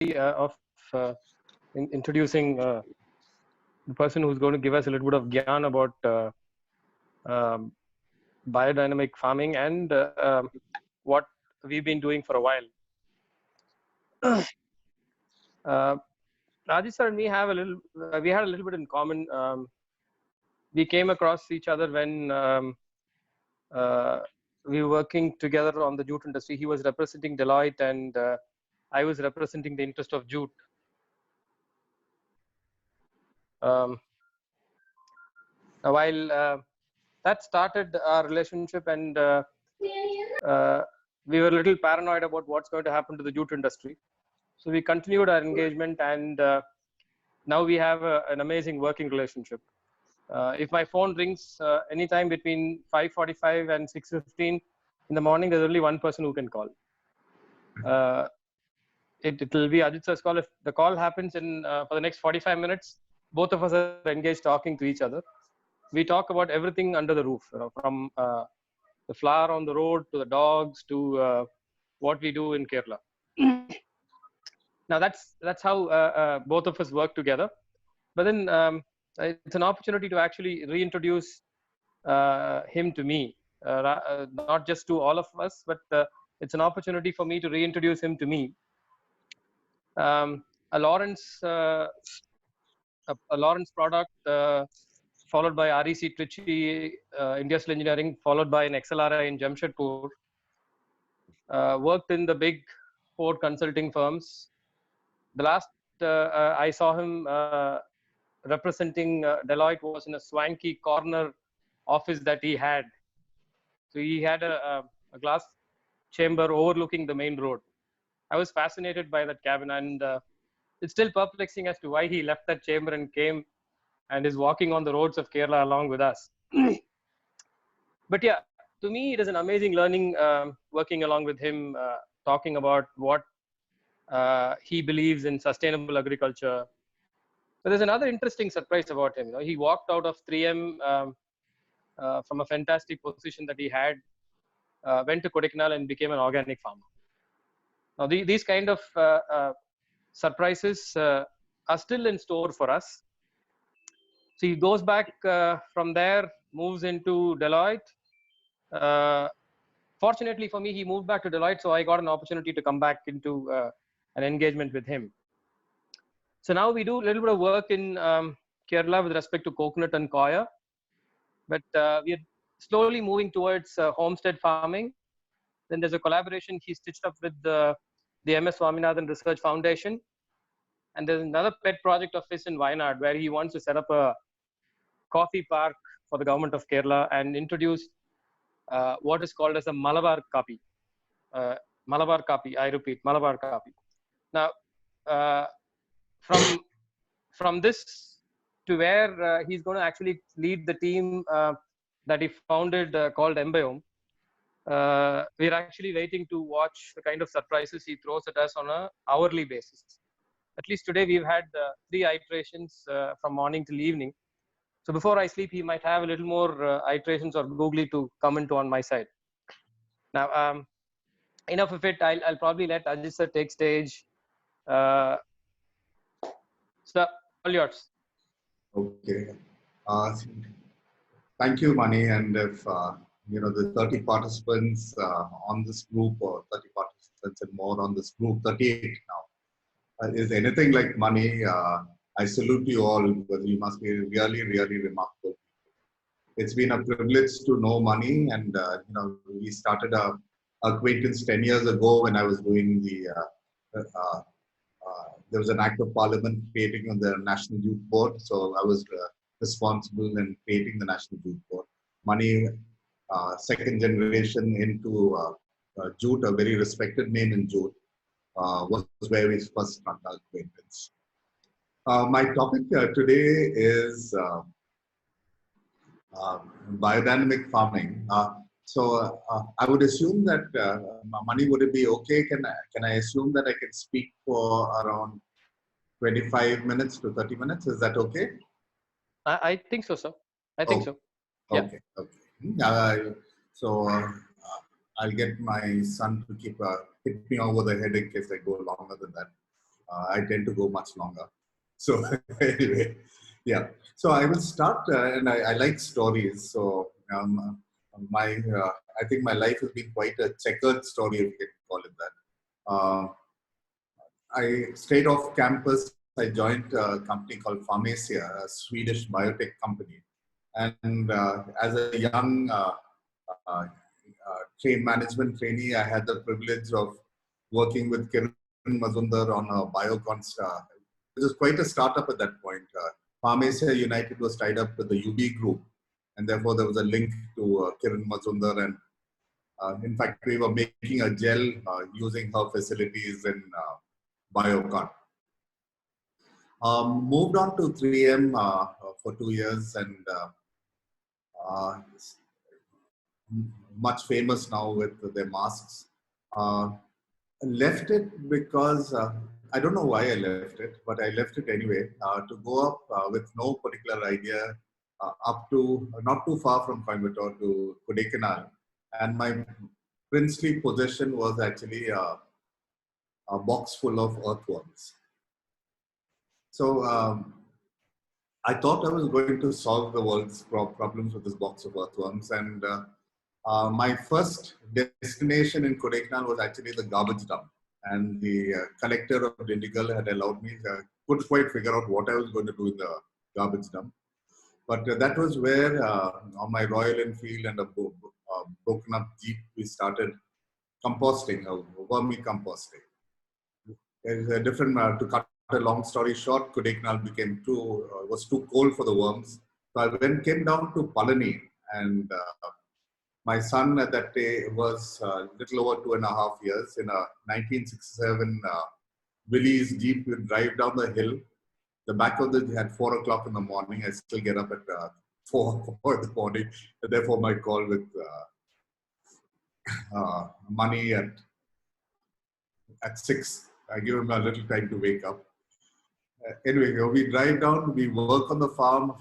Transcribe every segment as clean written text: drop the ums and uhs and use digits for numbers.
of introducing the person who's going to give us a little bit of gyan about um, biodynamic farming and what we've been doing for a while. Rajesh sir and me have we had a little bit in common. We came across each other when we were working together on the jute industry. He was representing Deloitte and I was representing the interest of jute. While that started our relationship, and we were a little paranoid about what's going to happen to the jute industry. So we continued our engagement, and now we have an amazing working relationship. If my phone rings anytime between 5:45 and 6:15 in the morning, there's only one person who can call. It will be Ajit sir's call. If the call happens in for the next 45 minutes, both of us are engaged talking to each other. We talk about everything under the roof, from the flower on the road to the dogs to what we do in Kerala. Now that's how both of us work together. But then it's an opportunity to actually reintroduce him to me, not just to all of us, but it's an opportunity for me to reintroduce him to me. A Lawrence product, followed by REC Trichy, Industrial Engineering, followed by an XLRI in Jamshedpur. Worked in the big 4 consulting firms. The last I saw him representing Deloitte was in a swanky corner office that he had. So he had a glass chamber overlooking the main road. I was fascinated by that cabin, and it's still perplexing as to why he left that chamber and came and is walking on the roads of Kerala along with us. But yeah, to me, it is an amazing learning working along with him, talking about what he believes in sustainable agriculture. But there's another interesting surprise about him. He walked out of 3M from a fantastic position that he had, went to Kodaikanal and became an organic farmer. Now, these kind of surprises are still in store for us. So he goes back from there, moves into Deloitte. Fortunately for me, he moved back to Deloitte, so I got an opportunity to come back into an engagement with him. So now we do a little bit of work in Kerala with respect to coconut and coir, but we are slowly moving towards homestead farming. Then there's a collaboration he stitched up with the MS Swaminathan Research Foundation. And there's another pet project of his in Wayanad where he wants to set up a coffee park for the government of Kerala and introduce what is called as a Malabar Kapi. Malabar Kapi, I repeat, Malabar Kapi. Now, from this to where he's going to actually lead the team that he founded called Embiome, we're actually waiting to watch the kind of surprises he throws at us on an hourly basis. At least today we've had 3 iterations from morning till evening. So before I sleep, he might have a little more iterations or googly to comment on my side. Now, enough of it. I'll probably let Ajit sir take stage. So, all yours. Okay. Thank you, Mani. And if the 30 participants on this group, or 30 participants and more on this group, 38 now, is anything like Mani, I salute you all because you must be really, really remarkable. It's been a privilege to know Mani, and we started our acquaintance 10 years ago when I was doing there was an act of parliament creating the National Youth Board, so I was responsible in creating the National Youth Board. Mani, second generation into jute, a very respected name in jute, was where we first started our acquaintance. My topic today is biodynamic farming. So I would assume that Mani, would it be okay? Can I assume that I can speak for around 25 minutes to 30 minutes? Is that okay? I think so, sir. I think so. Yeah. Okay. Okay. So I'll get my son to hit me over the head in case I go longer than that. I tend to go much longer. So anyway, yeah. So I will start, and I like stories. So I think my life has been quite a checkered story, if you can call it that. I straight off campus, I joined a company called Pharmacia, a Swedish biotech company. And as a young management trainee, I had the privilege of working with Kiran Mazumdar on a Biocon. It was quite a startup at that point. Pharmacia United was tied up with the UB group, and therefore there was a link to Kiran Mazumdar. And in fact, we were making a gel using her facilities in Biocon. Moved on to 3M for 2 years, and much famous now with their masks. Left it because I don't know why I left it, but I left it anyway to go up with no particular idea up to not too far from Coimbatore to Kodaikanal, and my princely possession was actually a box full of earthworms. So I thought I was going to solve the world's problems with this box of earthworms, and my first destination in Kodaikanal was actually the garbage dump. And the collector of Dindigul had allowed me, couldn't quite figure out what I was going to do in the garbage dump. But that was where, on my Royal Enfield and a broken up Jeep, we started composting, vermicomposting. There's a different, to cut a long story short, Kodaikanal became was too cold for the worms. So I came down to Palani, and my son at that day was a little over 2.5 years. In a 1967 Willys Jeep, we drive down the hill. The back of it had 4 o'clock in the morning. I still get up at 4 in the morning. Therefore, my call with money at 6. I give him a little time to wake up. Anyway, we drive down, we work on the farm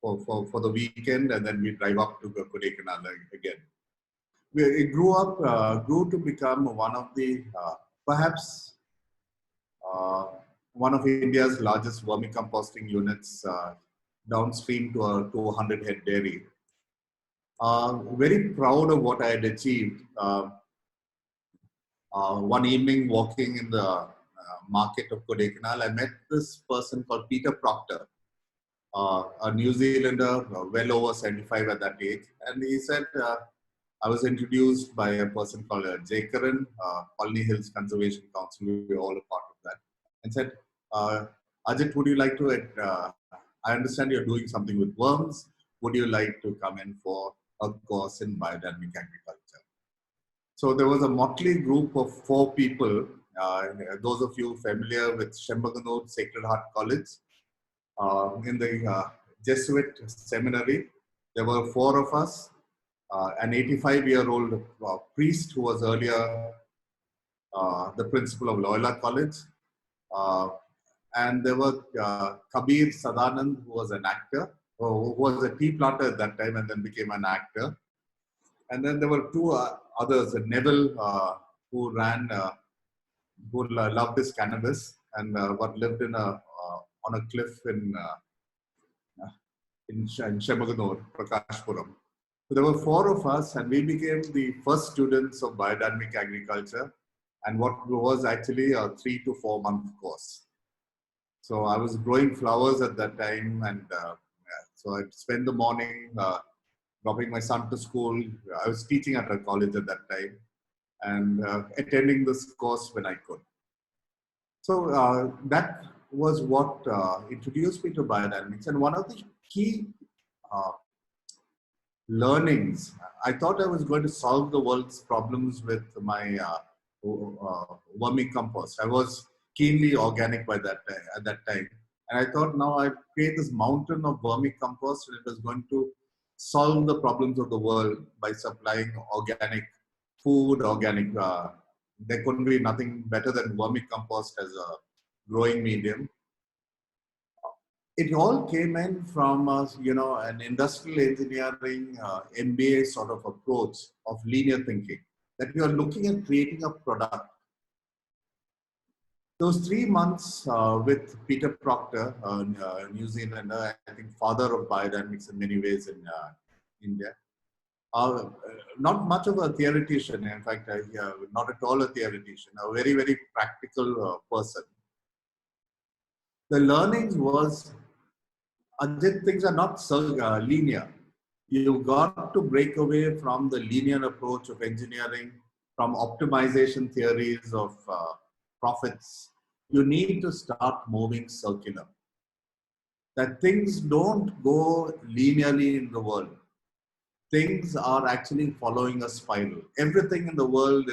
for the weekend, and then we drive up to Kodaikanal again. It grew to become one of the, perhaps one of India's largest vermicomposting units downstream to a 200-head dairy. Very proud of what I had achieved. One evening, walking in the market of Kodaikanal, I met this person called Peter Proctor, a New Zealander, well over 75 at that age. And he said, I was introduced by a person called Jay Karan, Palani Hills Conservation Council. We were all a part of that. And said, Ajit, would you like to, I understand you're doing something with worms. Would you like to come in for a course in biodynamic agriculture? So there was a motley group of 4 people. Those of you familiar with Shembaganur Sacred Heart College, in the Jesuit seminary, there were 4 of us, an 85-year-old priest who was earlier the principal of Loyola College, and there were Kabir Sadanand, who was an actor, who was a tea planter at that time and then became an actor. And then there were 2 others, Neville, who loved his cannabis and lived on a cliff in Shemaganur, Prakashpuram. So there were 4 of us, and we became the first students of biodynamic agriculture, and what was actually a 3 to 4 month course. So I was growing flowers at that time, and so I'd spend the morning dropping my son to school. I was teaching at a college at that time, and attending this course when I could. So that was what introduced me to biodynamics. And one of the key learnings, I thought I was going to solve the world's problems with my vermicompost. I was keenly organic by that at that time. And I thought, now I create this mountain of vermicompost, and it was going to solve the problems of the world by supplying organic food, organic. There couldn't be nothing better than vermicompost as a growing medium. It all came in from an industrial engineering MBA sort of approach of linear thinking, that we are looking at creating a product. Those 3 months with Peter Proctor, New Zealander, I think father of biodynamics in many ways in India. Not much of a theoretician, in fact, not at all a theoretician, a very, very practical person. The learnings was, things are not so linear. You got to break away from the linear approach of engineering, from optimization theories of profits. You need to start moving circular. That things don't go linearly in the world. Things are actually following a spiral. Everything in the world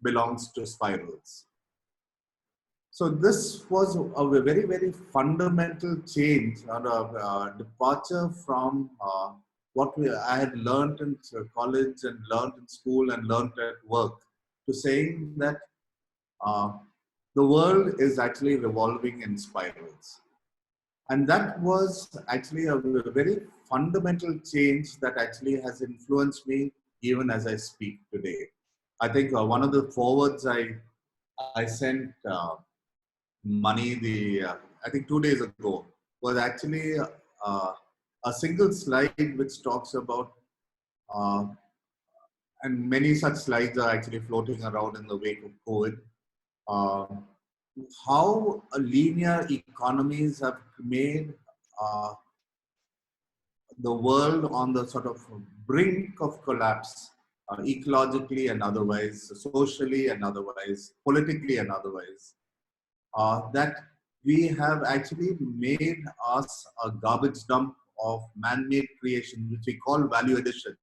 belongs to spirals. So this was a very, very fundamental change or a departure from I had learned in college and learned in school and learned at work, to saying that uh, the world is actually revolving in spirals. And that was actually a very fundamental change that actually has influenced me even as I speak today. I think one of the forwards I sent money I think 2 days ago was actually uh, a single slide which talks about uh, and many such slides are actually floating around in the wake of COVID. Uh, how linear economies have made uh, the world on the sort of brink of collapse, ecologically and otherwise, socially and otherwise, politically and otherwise, that we have actually made us a garbage dump of man-made creation, which we call value addition,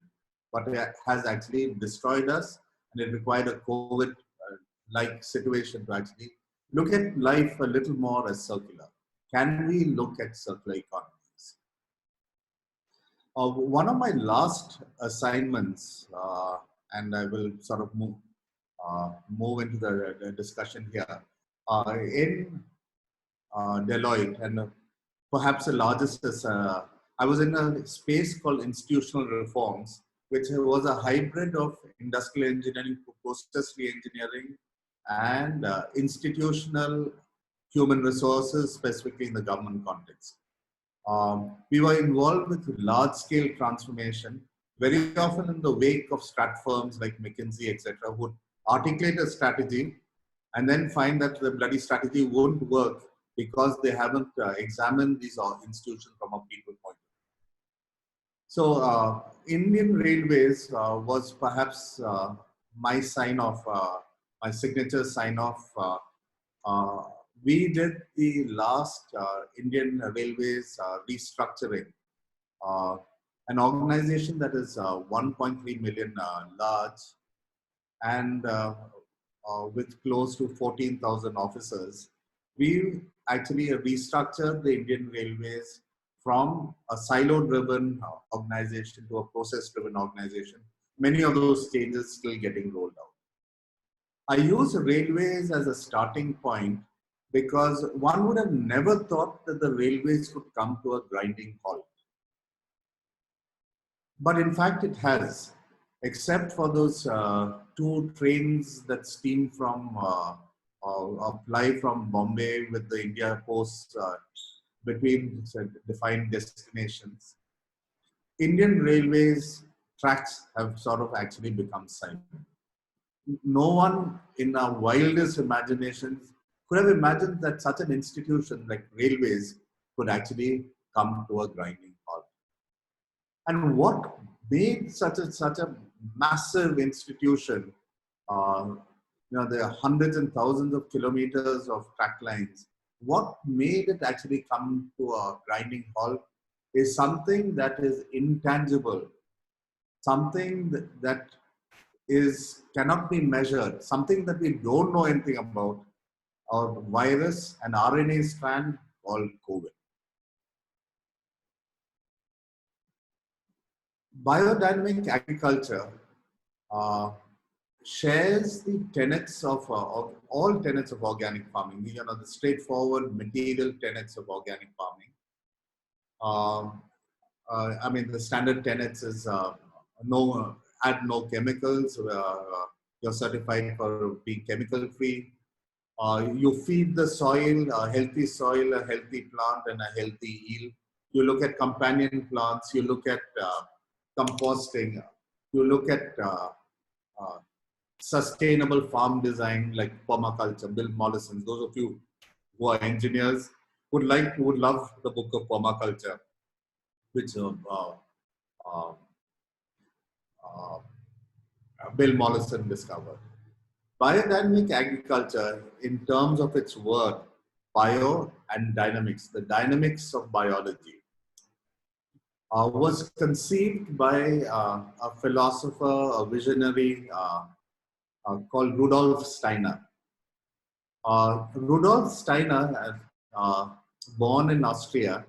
but it has actually destroyed us, and it required a COVID-like situation to actually look at life a little more as circular. Can we look at circular economies? One of my last assignments, and I will sort of move into the discussion here, in Deloitte, and perhaps the largest is, I was in a space called institutional reforms, which was a hybrid of industrial engineering, process re-engineering, and institutional human resources, specifically in the government context. We were involved with large-scale transformation, very often in the wake of strat firms like McKinsey, etc., would articulate a strategy and then find that the bloody strategy won't work because they haven't examined these institutions from a people point of view. So Indian Railways was perhaps my sign-off, my signature sign-off. Uh, we did the last Indian Railways restructuring, uh, an organization that is 1.3 million large and with close to 14,000 officers. We actually restructured the Indian Railways from a silo-driven organization to a process-driven organization. Many of those changes still getting rolled out. I use railways as a starting point because one would have never thought that the railways could come to a grinding halt. But in fact, it has, except for those 2 trains that steam from, fly from Bombay with the India Post between defined destinations. Indian Railways tracks have sort of actually become silent. No one in our wildest imaginations could have imagined that such an institution like railways could actually come to a grinding halt. And what made such a massive institution, there are hundreds and thousands of kilometers of track lines, what made it actually come to a grinding halt is something that is intangible, something that cannot be measured, something that we don't know anything about, a virus, an RNA strand called COVID. Biodynamic agriculture shares the tenets of all tenets of organic farming. The straightforward material tenets of organic farming. I mean, the standard tenets is add no chemicals. You're certified for being chemical free. You feed the soil, a healthy soil, a healthy plant, and a healthy yield. You look at companion plants, you look at composting, you look at uh, sustainable farm design like permaculture. Bill Mollison, those of you who are engineers would love the book of permaculture, which uh, uh, Bill Mollison discovered. Biodynamic agriculture, in terms of its word, bio and dynamics, the dynamics of biology, was conceived by a philosopher, a visionary called Rudolf Steiner. Rudolf Steiner, born in Austria,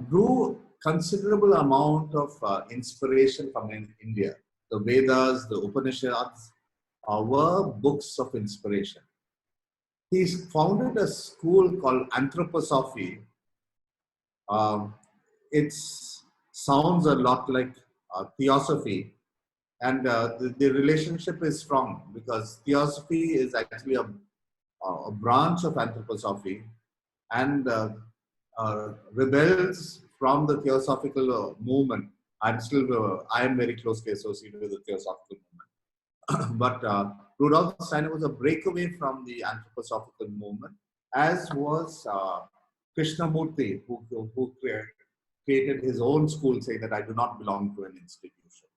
drew considerable amount of inspiration from India. The Vedas, the Upanishads were books of inspiration. He founded a school called Anthroposophy. Um, it sounds a lot like theosophy, and the relationship is strong because theosophy is actually a branch of anthroposophy and rebels from the theosophical movement. I am very closely associated with the theosophical movement. But Rudolf Steiner was a breakaway from the anthroposophical movement, as was Krishnamurti, who created his own school, saying that I do not belong to an institution.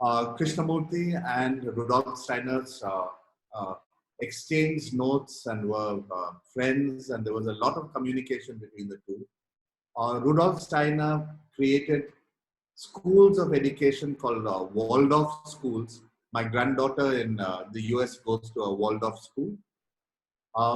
Krishnamurti and Rudolf Steiner's exchanged notes and were friends, and there was a lot of communication between the two. Rudolf Steiner created schools of education called Waldorf schools. My granddaughter in the US goes to a Waldorf school,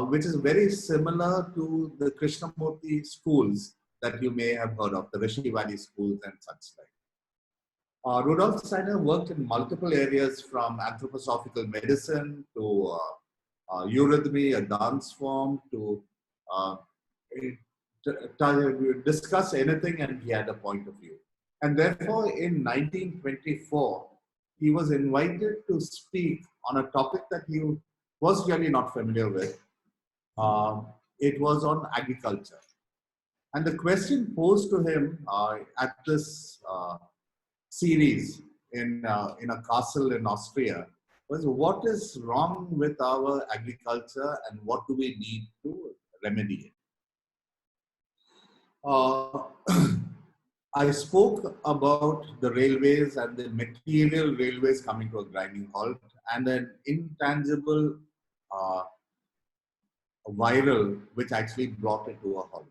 which is very similar to the Krishnamurti schools that you may have heard of, the Rishi Valley schools and such like. Rudolf Steiner worked in multiple areas from anthroposophical medicine to eurythmy, a dance form, to discuss anything, and he had a point of view. And therefore, in 1924, he was invited to speak on a topic that he was really not familiar with. It was on agriculture. And the question posed to him at this series in a castle in Austria was, what is wrong with our agriculture and what do we need to remedy it? I spoke about the railways and the material railways coming to a grinding halt and an intangible viral which actually brought it to a halt.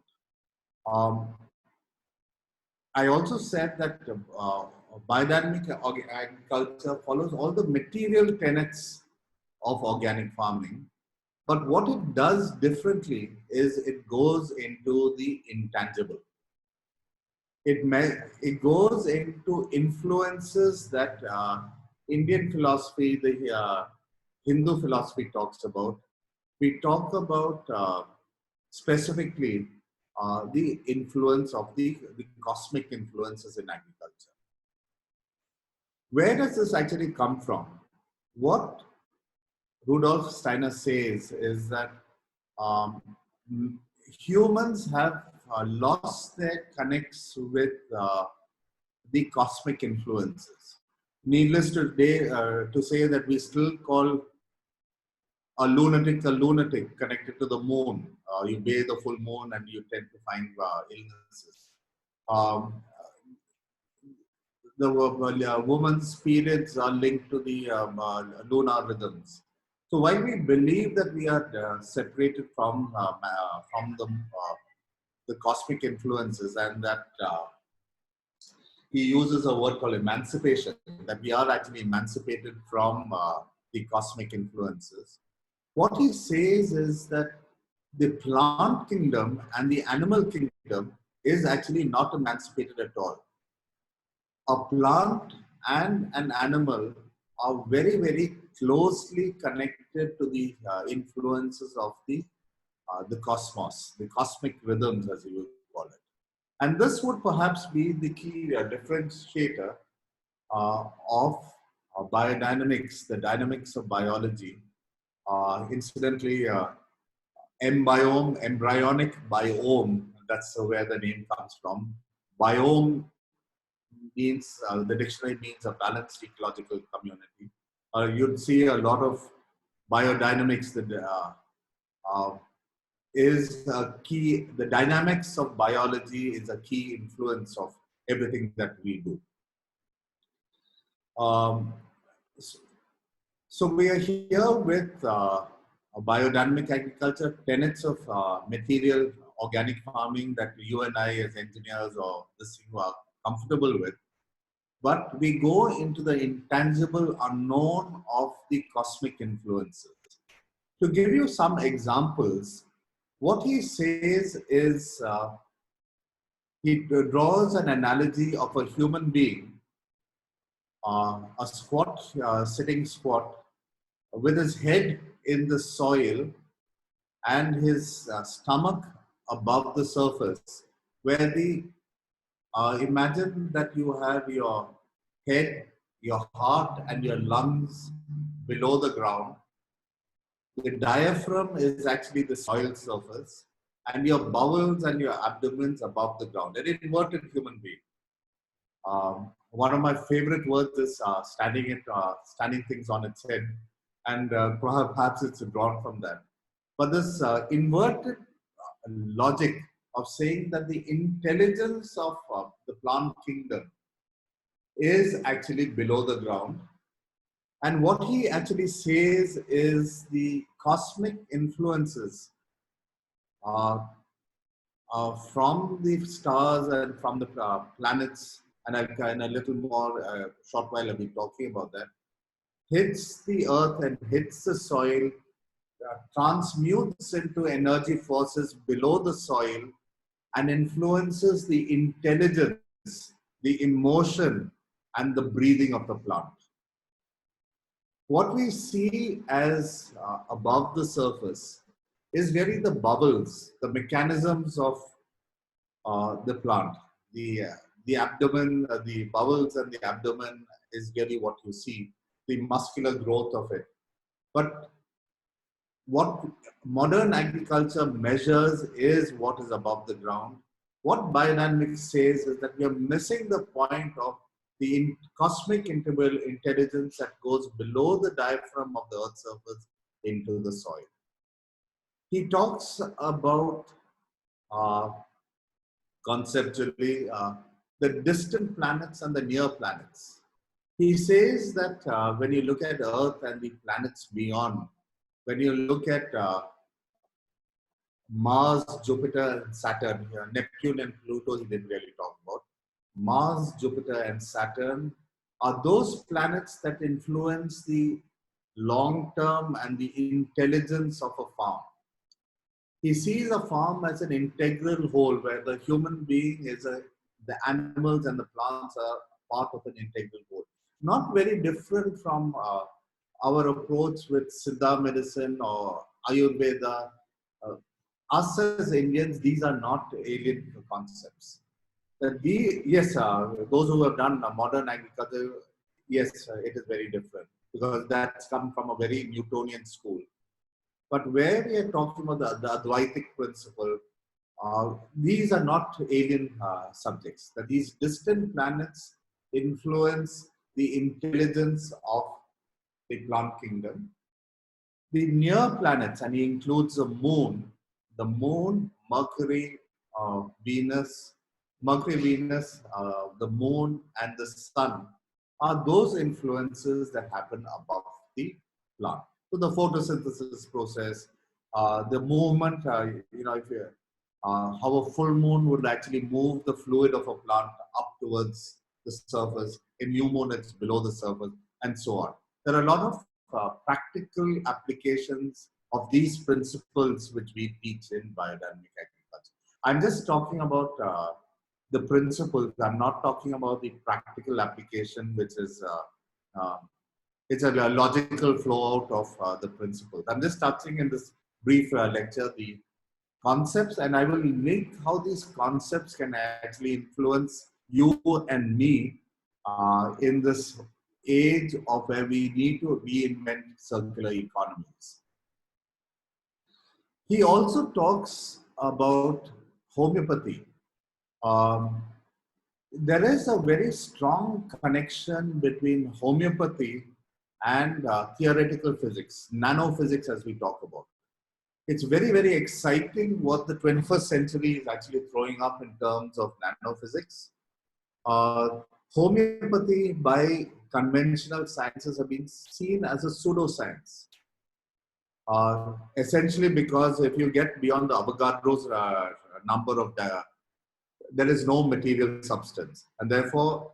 I also said that biodynamic agriculture follows all the material tenets of organic farming, but what it does differently is it goes into the intangible. It goes into influences that Indian philosophy, the Hindu philosophy talks about. We talk about specifically the influence of the cosmic influences in agriculture. Where does this actually come from? What Rudolf Steiner says is that humans have lost their connects with the cosmic influences. Needless to say that we still call a lunatic connected to the moon. You bathe the full moon and you tend to find illnesses. The woman's periods are linked to the lunar rhythms. So while we believe that we are separated from the cosmic influences, and that he uses a word called emancipation, that we are actually emancipated from the cosmic influences, what he says is that the plant kingdom and the animal kingdom is actually not emancipated at all. A plant and an animal are very, very closely connected to the influences of the cosmos, the cosmic rhythms, as you would call it. And this would perhaps be the key differentiator of biodynamics, the dynamics of biology, Incidentally, embryonic biome, that's where the name comes from. Biome means, the dictionary means a balanced ecological community. You'd see a lot of biodynamics that uh, is a key, the dynamics of biology is a key influence of everything that we do. Um, so, so we are here with biodynamic agriculture, tenets of material organic farming that you and I as engineers or this thing are comfortable with. But we go into the intangible unknown of the cosmic influences. To give you some examples, what he says is he draws an analogy of a human being, a squat, sitting squat, with his head in the soil and his stomach above the surface, where the imagine that you have your head, your heart, and your lungs below the ground. The diaphragm is actually the soil surface, and your bowels and your abdomens above the ground. An inverted human being. One of my favorite words is standing things on its head, and perhaps it's drawn from that. But this inverted logic of saying that the intelligence of the plant kingdom is actually below the ground. And what he actually says is the cosmic influences uh, from the stars and from the planets, and in a little more short while I'll be talking about that, hits the earth and hits the soil, transmutes into energy forces below the soil, and influences the intelligence, the emotion, and the breathing of the plant. What we see as above the surface is really the bubbles, the mechanisms of the plant. The abdomen, the bowels and the abdomen is really what you see, the muscular growth of it. But what modern agriculture measures is what is above the ground. What biodynamics says is that we are missing the point of the cosmic intelligence that goes below the diaphragm of the earth's surface into the soil. He talks about conceptually the distant planets and the near planets. He says that when you look at Earth and the planets beyond, when you look at Mars, Jupiter, and Saturn, Neptune and Pluto, he didn't really talk about. Mars, Jupiter, and Saturn are those planets that influence the long term and the intelligence of a farm. He sees a farm as an integral whole where the human being is the animals and the plants are part of an integral whole. Not very different from our approach with Siddha medicine or Ayurveda. Us as Indians, these are not alien concepts. Yes, those who have done modern agriculture, yes, it is very different because that's come from a very Newtonian school. But where we are talking about the Advaitic principle, these are not alien subjects. That these distant planets influence the intelligence of the plant kingdom. The near planets, and he includes the moon, Mercury, Venus, the moon, and the sun are those influences that happen above the plant. So the photosynthesis process, the movement, how a full moon would actually move the fluid of a plant up towards the surface. A new moon, it's below the surface, and so on. There are a lot of practical applications of these principles which we teach in biodynamic agriculture. I'm just talking about the principles. I'm not talking about the practical application, which is it's a logical flow out of the principles. I'm just touching in this brief lecture the concepts, and I will make how these concepts can actually influence you and me in this age of where we need to reinvent circular economies. He also talks about homeopathy. Um, there is a very strong connection between homeopathy and theoretical physics, nanophysics, as we talk about. It's very, very exciting what the 21st century is actually throwing up in terms of nanophysics. Uh, Homeopathy, by conventional sciences, have been seen as a pseudoscience. Essentially, because if you get beyond the Avogadro's number of there is no material substance, and therefore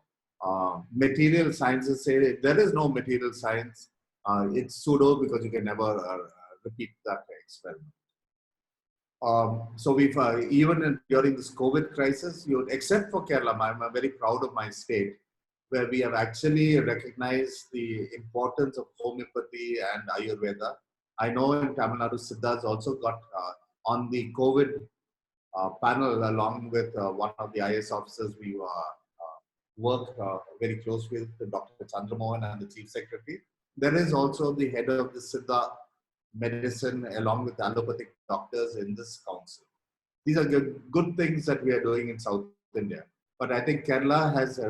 material sciences say there is no material science. It's pseudo because you can never repeat that experiment. So we've during this COVID crisis, except for Kerala, I'm very proud of my state, where we have actually recognized the importance of homeopathy and Ayurveda. I know in Tamil Nadu, Siddha's also got on the COVID panel, along with one of the IS officers we work very close with, Dr. Chandramohan and the Chief Secretary. There is also the head of the Siddha medicine along with allopathic doctors in this council. These are good things that we are doing in South India. But I think Kerala has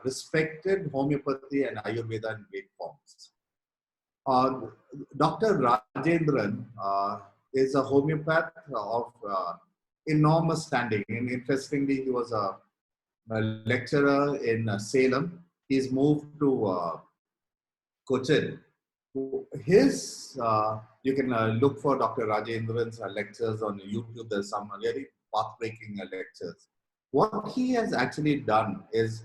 respected homeopathy and Ayurveda in great forms. Dr. Rajendran is a homeopath of enormous standing. And interestingly, he was a lecturer in Salem. He's moved to Cochin. You can look for Dr. Rajendran's lectures on YouTube. There's some really path-breaking lectures. What he has actually done is,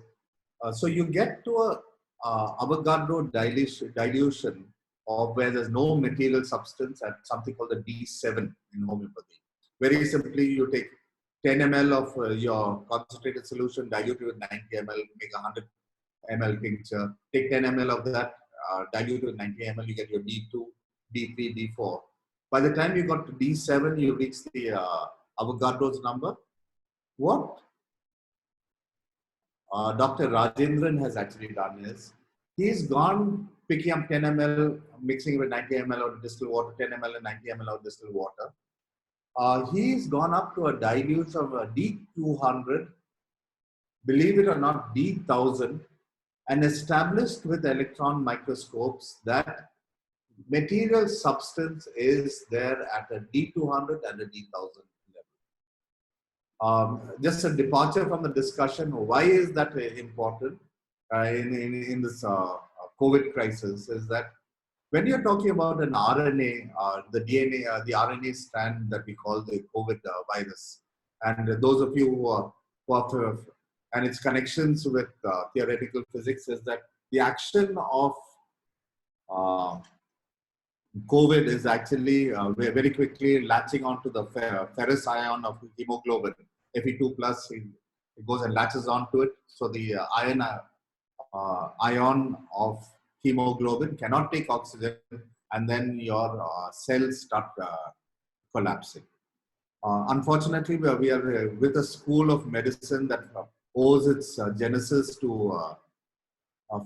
so you get to a Avogadro dilution of where there's no material substance at something called the D7 in homeopathy. Very simply, you take 10 ml of your concentrated solution, dilute it with 90 ml, make a 100 ml tincture, take 10 ml of that, dilute with 90 ml, you get your D2, D3, D4. By the time you got to D7, you reach the Avogadro's number. What Dr. Rajendran has actually done is, he's gone picking up 10 ml, mixing with 90 ml of distilled water, 10 ml and 90 ml of distilled water. He's gone up to a dilute of a D200, believe it or not, D1000, and established with electron microscopes that material substance is there at a D200 and a D1000 level. Just a departure from the discussion, why is that important in this COVID crisis, is that when you're talking about an RNA, the DNA, the RNA strand that we call the COVID virus, and those of you who are and its connections with theoretical physics, is that the action of COVID is actually very quickly latching onto the ferrous ion of hemoglobin, Fe2+, it goes and latches onto it. So the ion of hemoglobin cannot take oxygen, and then your cells start collapsing. Unfortunately, we are with a school of medicine that owes its genesis to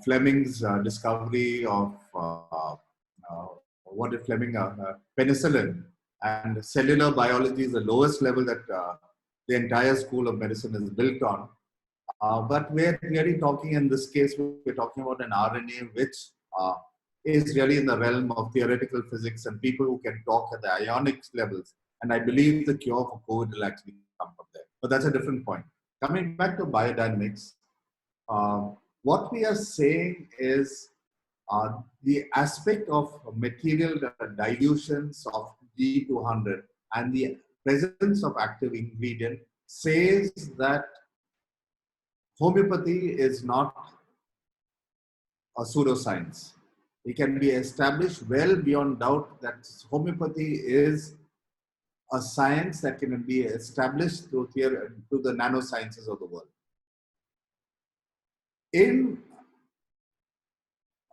Fleming's discovery of what is Fleming? Penicillin. And cellular biology is the lowest level that the entire school of medicine is built on. But we're really talking, in this case, we're talking about an RNA which is really in the realm of theoretical physics and people who can talk at the ionic levels. And I believe the cure for COVID will actually come from there. But that's a different point. Coming back to biodynamics, what we are saying is the aspect of material dilutions of D200 and the presence of active ingredient says that homeopathy is not a pseudoscience. It can be established well beyond doubt that homeopathy is a science that can be established through the nanosciences of the world. In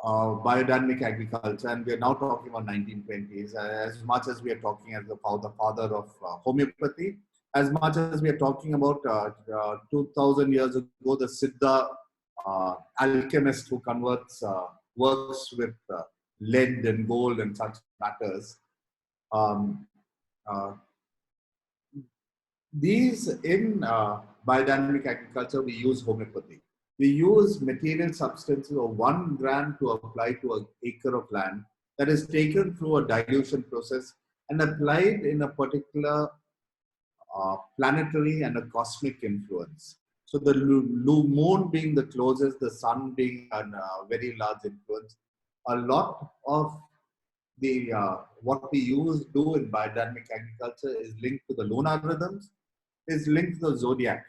biodynamic agriculture, and we are now talking about 1920s, as much as we are talking as the father of homeopathy, as much as we are talking about 2000 years ago, the Siddha alchemist who converts, works with lead and gold and such matters. Uh, these in biodynamic agriculture, we use homeopathy. We use material substances of 1 gram to apply to an acre of land that is taken through a dilution process and applied in a particular planetary and a cosmic influence. So the moon being the closest, the sun being a very large influence. A lot of the what we do in biodynamic agriculture is linked to the lunar rhythms, is linked to the zodiac,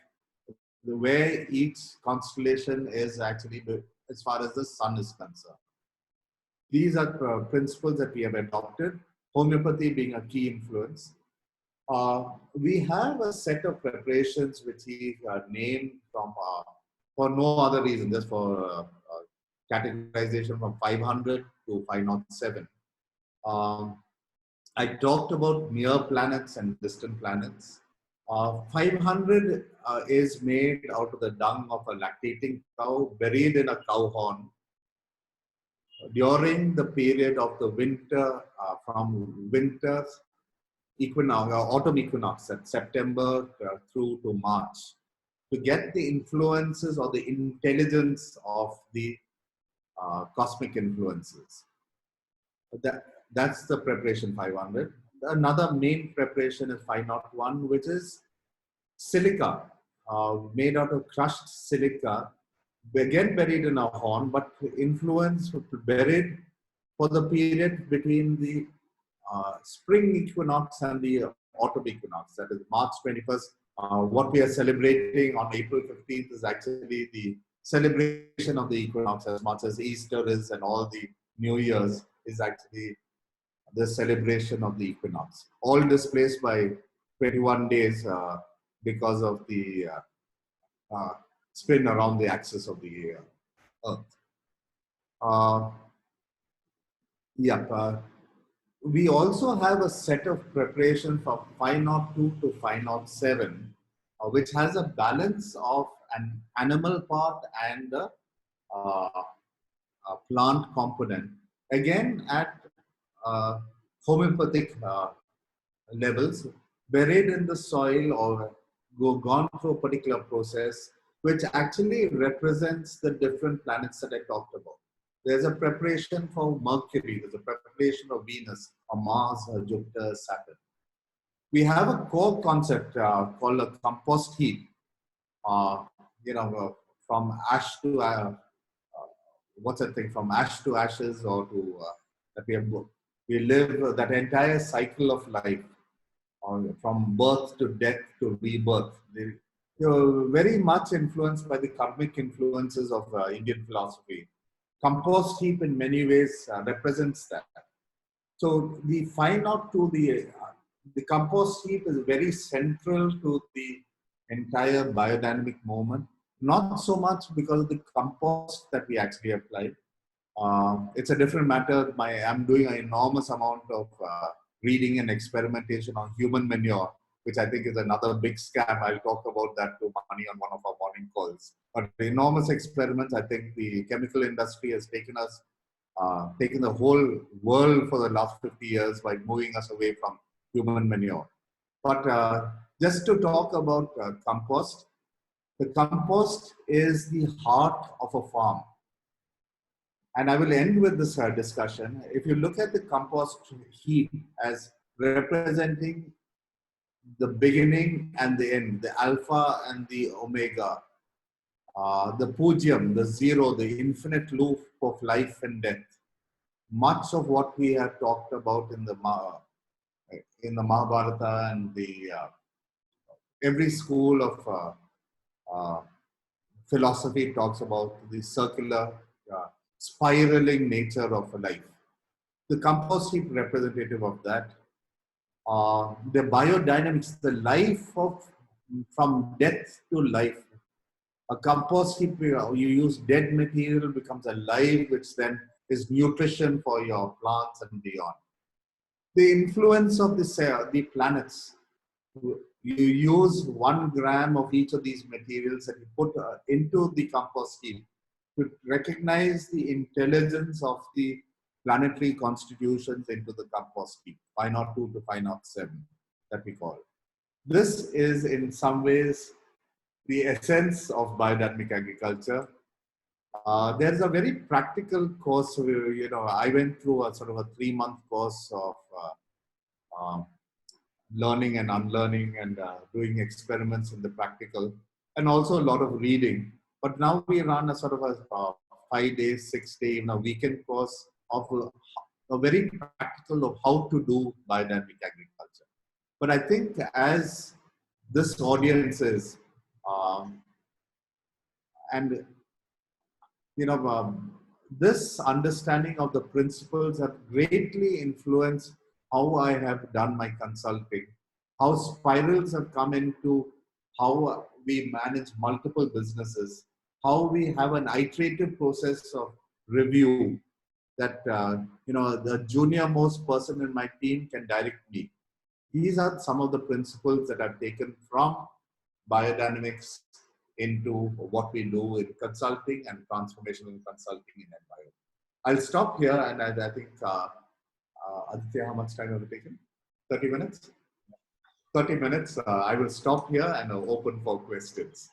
the way each constellation is actually as far as the sun is concerned. These are principles that we have adopted, homeopathy being a key influence. We have a set of preparations which he named from, for no other reason, just for categorization from 500 to 507. I talked about near planets and distant planets. 500 is made out of the dung of a lactating cow buried in a cow horn during the period of the winter, from winter equinox, autumn equinox at September through to March, to get the influences or the intelligence of the cosmic influences. That's the preparation 500. Another main preparation is 501, which is silica, made out of crushed silica, again buried in a horn, but influence buried for the period between the spring equinox and the autumn equinox, that is March 21st. What we are celebrating on April 15th is actually the celebration of the equinox, as much as Easter is and all the New Year's is actually the celebration of the equinox. All displaced by 21 days because of the spin around the axis of the Earth. We also have a set of preparation for 502 to 507, which has a balance of an animal part and a plant component. Again, at homeopathic levels, buried in the soil or gone through a particular process, which actually represents the different planets that I talked about. There's a preparation for Mercury, there's a preparation of Venus, or Mars, or Jupiter, Saturn. We have a core concept called a compost heap. From ash to what's that thing? From ash to ashes, or to that we live that entire cycle of life, from birth to death to rebirth. You're very much influenced by the karmic influences of Indian philosophy. Compost heap in many ways represents that. So the 502, the compost heap is very central to the entire biodynamic movement. Not so much because of the compost that we actually apply. It's a different matter. I'm doing an enormous amount of reading and experimentation on human manure, which I think is another big scam. I'll talk about that to Mani on one of our morning calls. But the enormous experiments, I think the chemical industry has taken the whole world for the last 50 years by moving us away from human manure. But just to talk about compost, the compost is the heart of a farm. And I will end with this discussion. If you look at the compost heap as representing the beginning and the end, the alpha and the omega, the pujiam, the zero, the infinite loop of life and death. Much of what we have talked about in the Mahabharata and every school of philosophy talks about the circular, spiraling nature of life. The compost heap representative of that. The biodynamics, the life from death to life. A compost heap, you use dead material, becomes alive, which then is nutrition for your plants and beyond. The influence of the planets. You use 1 gram of each of these materials and you put into the compost heap to recognize the intelligence of the planetary constitutions into the compost heap, 502 to 507. that we call. This is in some ways the essence of biodynamic agriculture. There's a very practical course. I went through a sort of a 3-month course of learning and unlearning and doing experiments in the practical, and also a lot of reading. But now we run a sort of a 5-day, 6-day, weekend course of a very practical of how to do biodynamic agriculture. But I think as this audience is, and this understanding of the principles have greatly influenced how I have done my consulting, how spirals have come into how we manage multiple businesses, how we have an iterative process of review that, the junior most person in my team can direct me. These are some of the principles that I've taken from biodynamics into what we do in consulting and transformational consulting in environment. I'll stop here, and I think, Aditya, how much time have we taken? 30 minutes? 30 minutes. I will stop here and open for questions.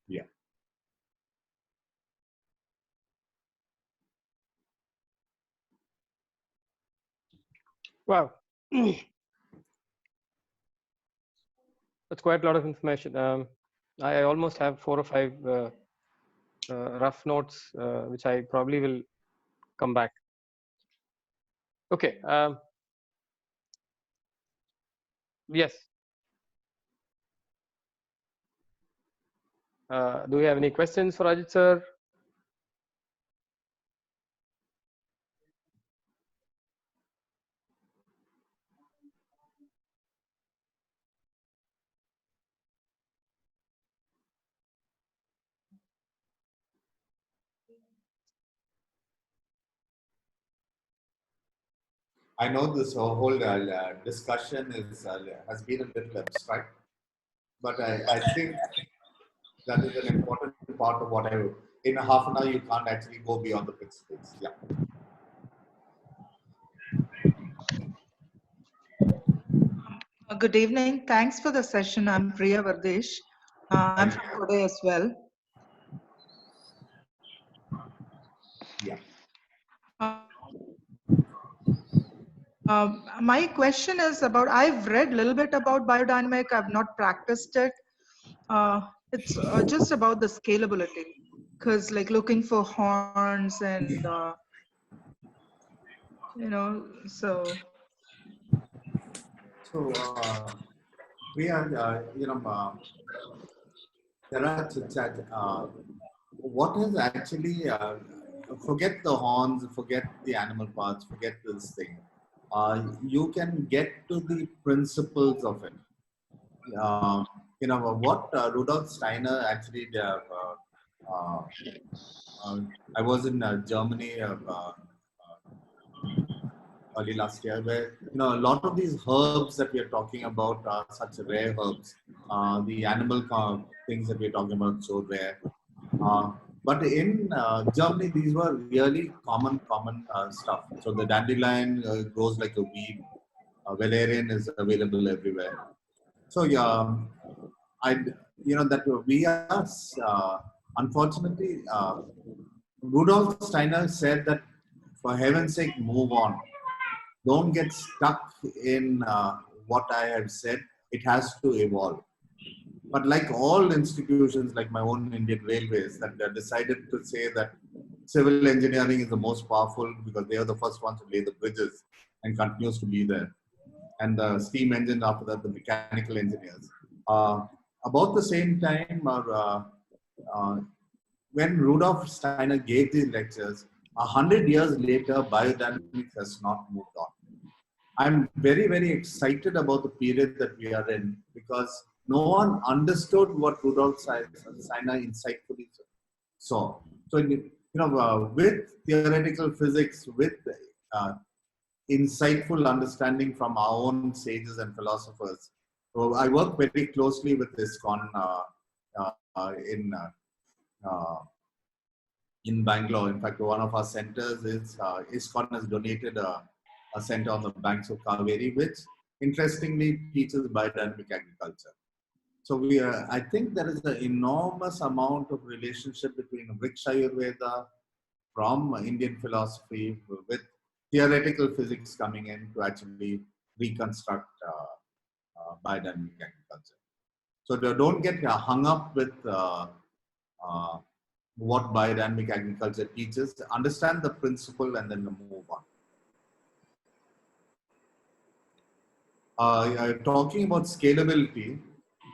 Yeah. Wow. That's quite a lot of information. I almost have 4 or 5 rough notes, which I probably will come back. Okay. Yes. Do we have any questions for Ajit sir? I know this whole discussion has been a little abstract, but I think that is an important part of what in a half an hour, you can't actually go beyond the principles. Yeah. Good evening. Thanks for the session. I'm Priya Vardesh. I'm from Koday as well. Yeah. My question is about, I've read a little bit about biodynamic. I've not practiced it. It's just about the scalability, because like looking for horns and, so. So we are, there are what is actually, forget the horns, forget the animal parts, forget this thing. You can get to the principles of it. What Rudolf Steiner actually did. I was in Germany early last year, where a lot of these herbs that we are talking about are such rare herbs. The animal things that we're talking about so rare. But in Germany, these were really common stuff. So the dandelion grows like a weed. Valerian is available everywhere. So yeah, that we are unfortunately. Rudolf Steiner said that, for heaven's sake, move on. Don't get stuck in what I have said. It has to evolve. But like all institutions, like my own Indian Railways, that they decided to say that civil engineering is the most powerful because they are the first ones to lay the bridges and continues to be there. And the steam engine, after that, the mechanical engineers. About the same time, when Rudolf Steiner gave these lectures, 100 years later, biodynamics has not moved on. I'm very, very excited about the period that we are in, because no one understood what Rudolf Steiner insightfully saw. So, with theoretical physics, with insightful understanding from our own sages and philosophers. So I work very closely with ISKCON in Bangalore. In fact, one of our centers is ISKCON has donated a center on the banks of Kaveri, which interestingly teaches biodynamic agriculture. So I think there is an enormous amount of relationship between Vriksha Ayurveda from Indian philosophy with theoretical physics coming in to actually reconstruct biodynamic agriculture. So don't get hung up with what biodynamic agriculture teaches. Understand the principle and then move on. Talking about scalability,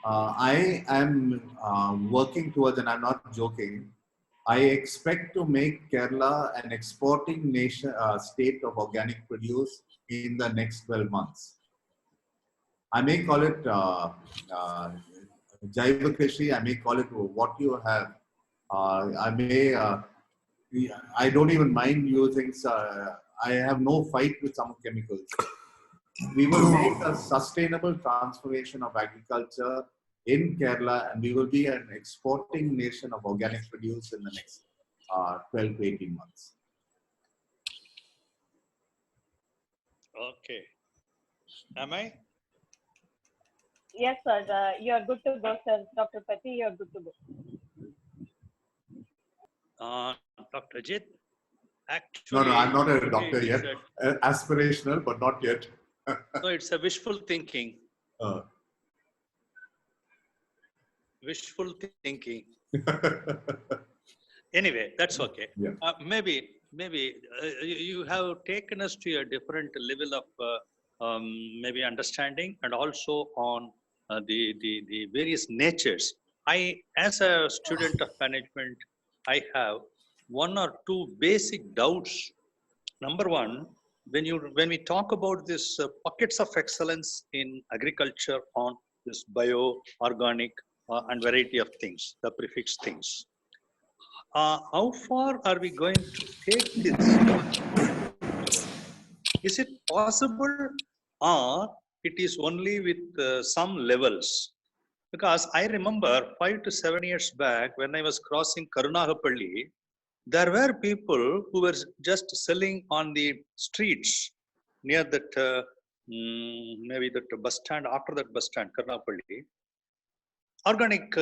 I am working towards, and I'm not joking, I expect to make Kerala an exporting nation, state of organic produce in the next 12 months. I may call it Jaiva Krishi, I may call it what you have. I don't even mind using, I have no fight with some chemicals. We will make a sustainable transformation of agriculture in Kerala, and we will be an exporting nation of organic produce in the next 12 to 18 months. Okay. Am I? Yes, sir. You are good to go, sir. Dr. Pati, you are good to go. Dr. Ajit? Actually, No, I'm not a doctor yet. Aspirational, but not yet. No, it's a wishful thinking. Wishful thinking. Anyway, that's okay. Yeah. Maybe you have taken us to a different level of maybe understanding, and also on the various natures. As a student of management, I have one or two basic doubts. Number one, when we talk about this pockets of excellence in agriculture on this bio, organic, and variety of things, the prefix things, how far are we going to take this? Is it possible, or it is only with some levels? Because I remember 5 to 7 years back when I was crossing Karunagapalli, there were people who were just selling on the streets near that, maybe that bus stand, after that bus stand, Karunagapalli, organic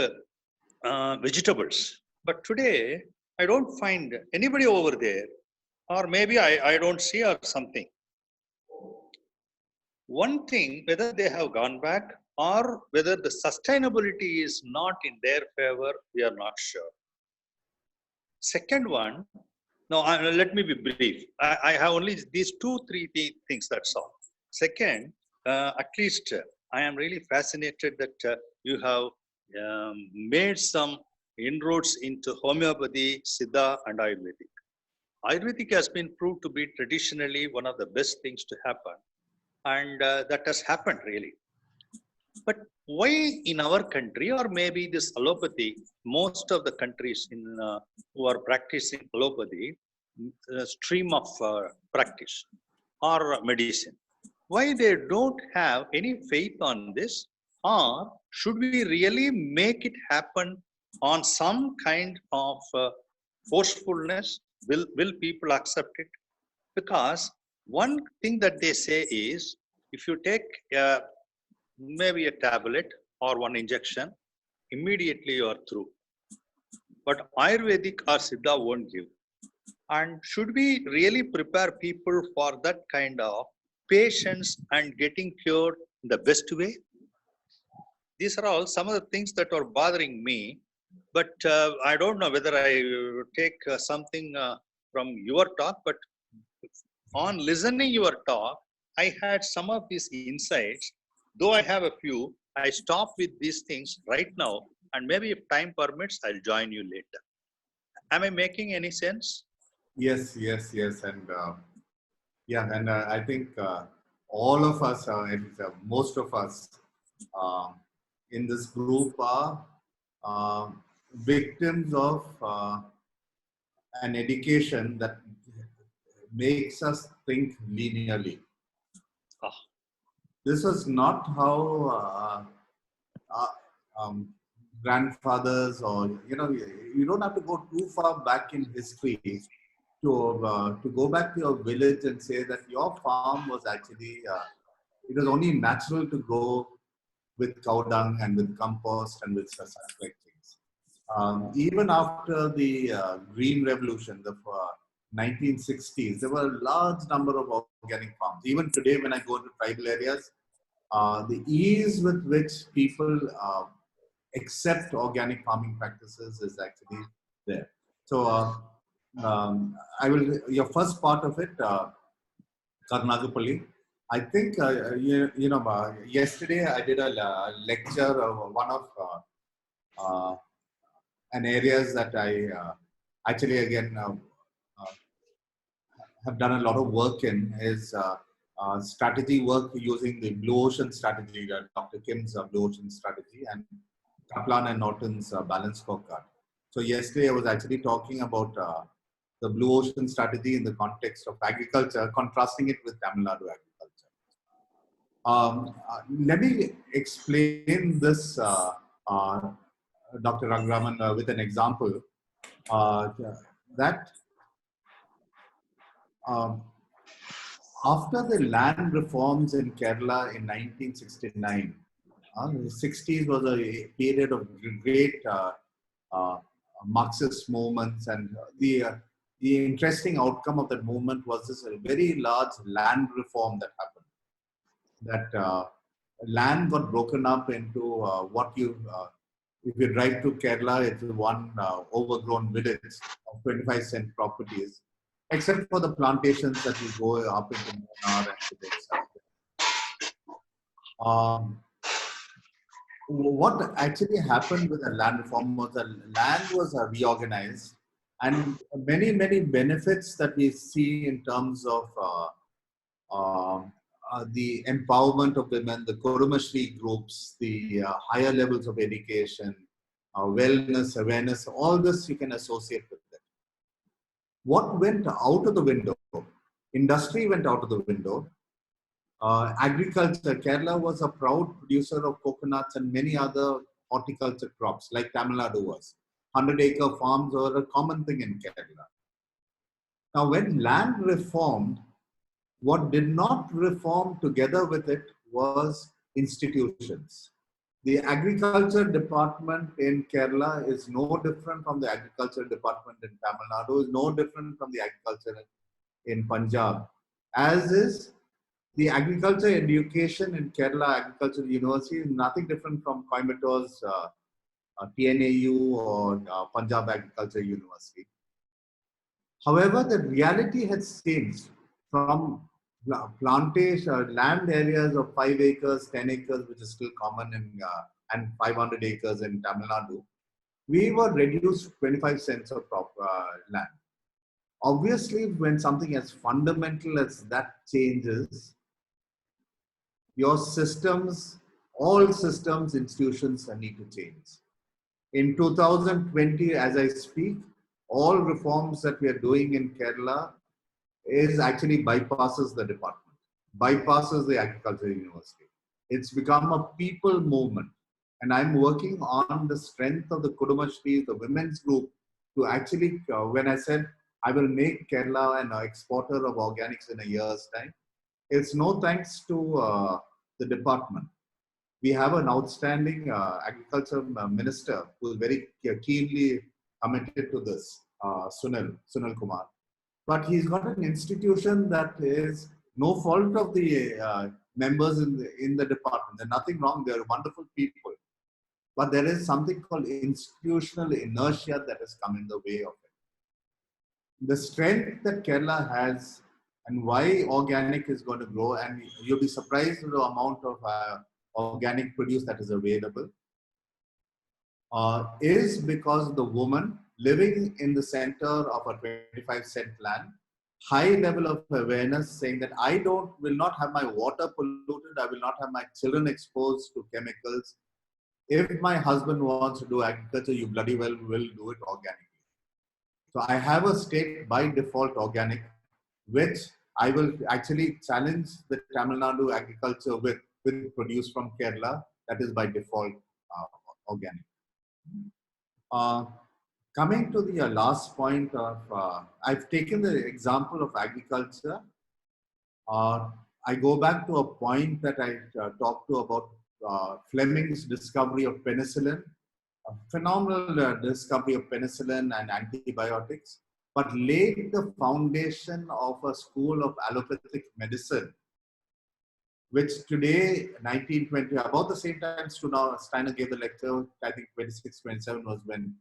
vegetables. But today, I don't find anybody over there, or maybe I don't see or something. One thing, whether they have gone back or whether the sustainability is not in their favor, we are not sure. Second one, no, let me be brief. I have only these 2-3 things, that's all. Second, at least I am really fascinated that you have made some inroads into homeopathy, Siddha, and Ayurvedic. Ayurvedic has been proved to be traditionally one of the best things to happen, and that has happened really. But why in our country, or maybe this allopathy, most of the countries who are practicing allopathy, stream of practice or medicine, why they don't have any faith on this, or should we really make it happen on some kind of forcefulness? Will people accept it? Because one thing that they say is, if you take maybe a tablet or one injection, immediately you are through. But Ayurvedic or Siddha won't give. And should we really prepare people for that kind of patience and getting cured in the best way? These are all some of the things that are bothering me. But I don't know whether I take something from your talk, but on listening your talk, I had some of these insights. Though I have a few, I stop with these things right now, and maybe if time permits, I'll join you later. Am I making any sense? Yes, and I think all of us, most of us in this group are victims of an education that makes us think linearly. This is not how grandfathers, or you don't have to go too far back in history to go back to your village and say that your farm was actually it was only natural to grow with cow dung and with compost and with such like things. Even after the Green Revolution, the 1960s, there were a large number of organic farms. Even today, when I go into tribal areas, the ease with which people accept organic farming practices is actually there. So, I will, your first part of it, Karnagapalli. I think, yesterday I did a lecture of one of uh, an areas that I actually again have done a lot of work in is strategy work using the Blue Ocean strategy, Dr. Kim's Blue Ocean strategy, and Kaplan and Norton's balanced scorecard. So yesterday I was actually talking about the Blue Ocean strategy in the context of agriculture, contrasting it with Tamil Nadu agriculture. Let me explain this, Dr. Raguraman, with an example that after the land reforms in Kerala in 1969, the 60s was a period of great Marxist movements, and the interesting outcome of that movement was this very large land reform that happened. That land got broken up into if you drive to Kerala, it's one overgrown village of 25 cent properties, except for the plantations that you go up into Munnar and to the what actually happened with the land reform was the land was reorganized, and many benefits that we see in terms of the empowerment of women, the Kurumashri groups, the higher levels of education, wellness, awareness, all this you can associate with it. What went out of the window? Industry went out of the window. Agriculture, Kerala was a proud producer of coconuts and many other horticulture crops like Tamil Nadu was. 100-acre farms were a common thing in Kerala. Now when land reformed, what did not reform together with it was institutions. The agriculture department in Kerala is no different from the agriculture department in Tamil Nadu, is no different from the agriculture in Punjab, as is the agriculture education in Kerala Agricultural University is nothing different from Coimbator's TNAU or Punjab Agriculture University. However, the reality has changed from plantation land areas of 5 acres, 10 acres, which is still common in and 500 acres in Tamil Nadu. We were reduced to 25 cents of land. Obviously, when something as fundamental as that changes, your systems, all systems, institutions need to change. In 2020, as I speak, all reforms that we are doing in Kerala is actually bypasses the department, bypasses the agriculture university. It's become a people movement. And I'm working on the strength of the Kudumashri, the women's group, to actually, when I said I will make Kerala an exporter of organics in a year's time, it's no thanks to the department. We have an outstanding agriculture minister who is very keenly committed to this, Sunil Kumar. But he's got an institution that is no fault of the members in the department. There's nothing wrong. They're wonderful people. But there is something called institutional inertia that has come in the way of it. The strength that Kerala has and why organic is going to grow, and you'll be surprised at the amount of organic produce that is available, is because the woman living in the center of a 25 cent land, high level of awareness saying that I will not have my water polluted, I will not have my children exposed to chemicals. If my husband wants to do agriculture, you bloody well will do it organically. So I have a state by default organic, which I will actually challenge the Tamil Nadu agriculture with produce from Kerala, that is by default organic. Coming to the last point of, I've taken the example of agriculture. I go back to a point that I talked to about Fleming's discovery of penicillin, a phenomenal discovery of penicillin and antibiotics, but laid the foundation of a school of allopathic medicine, which today, 1920, about the same time Steiner gave the lecture, I think 26, 27 was when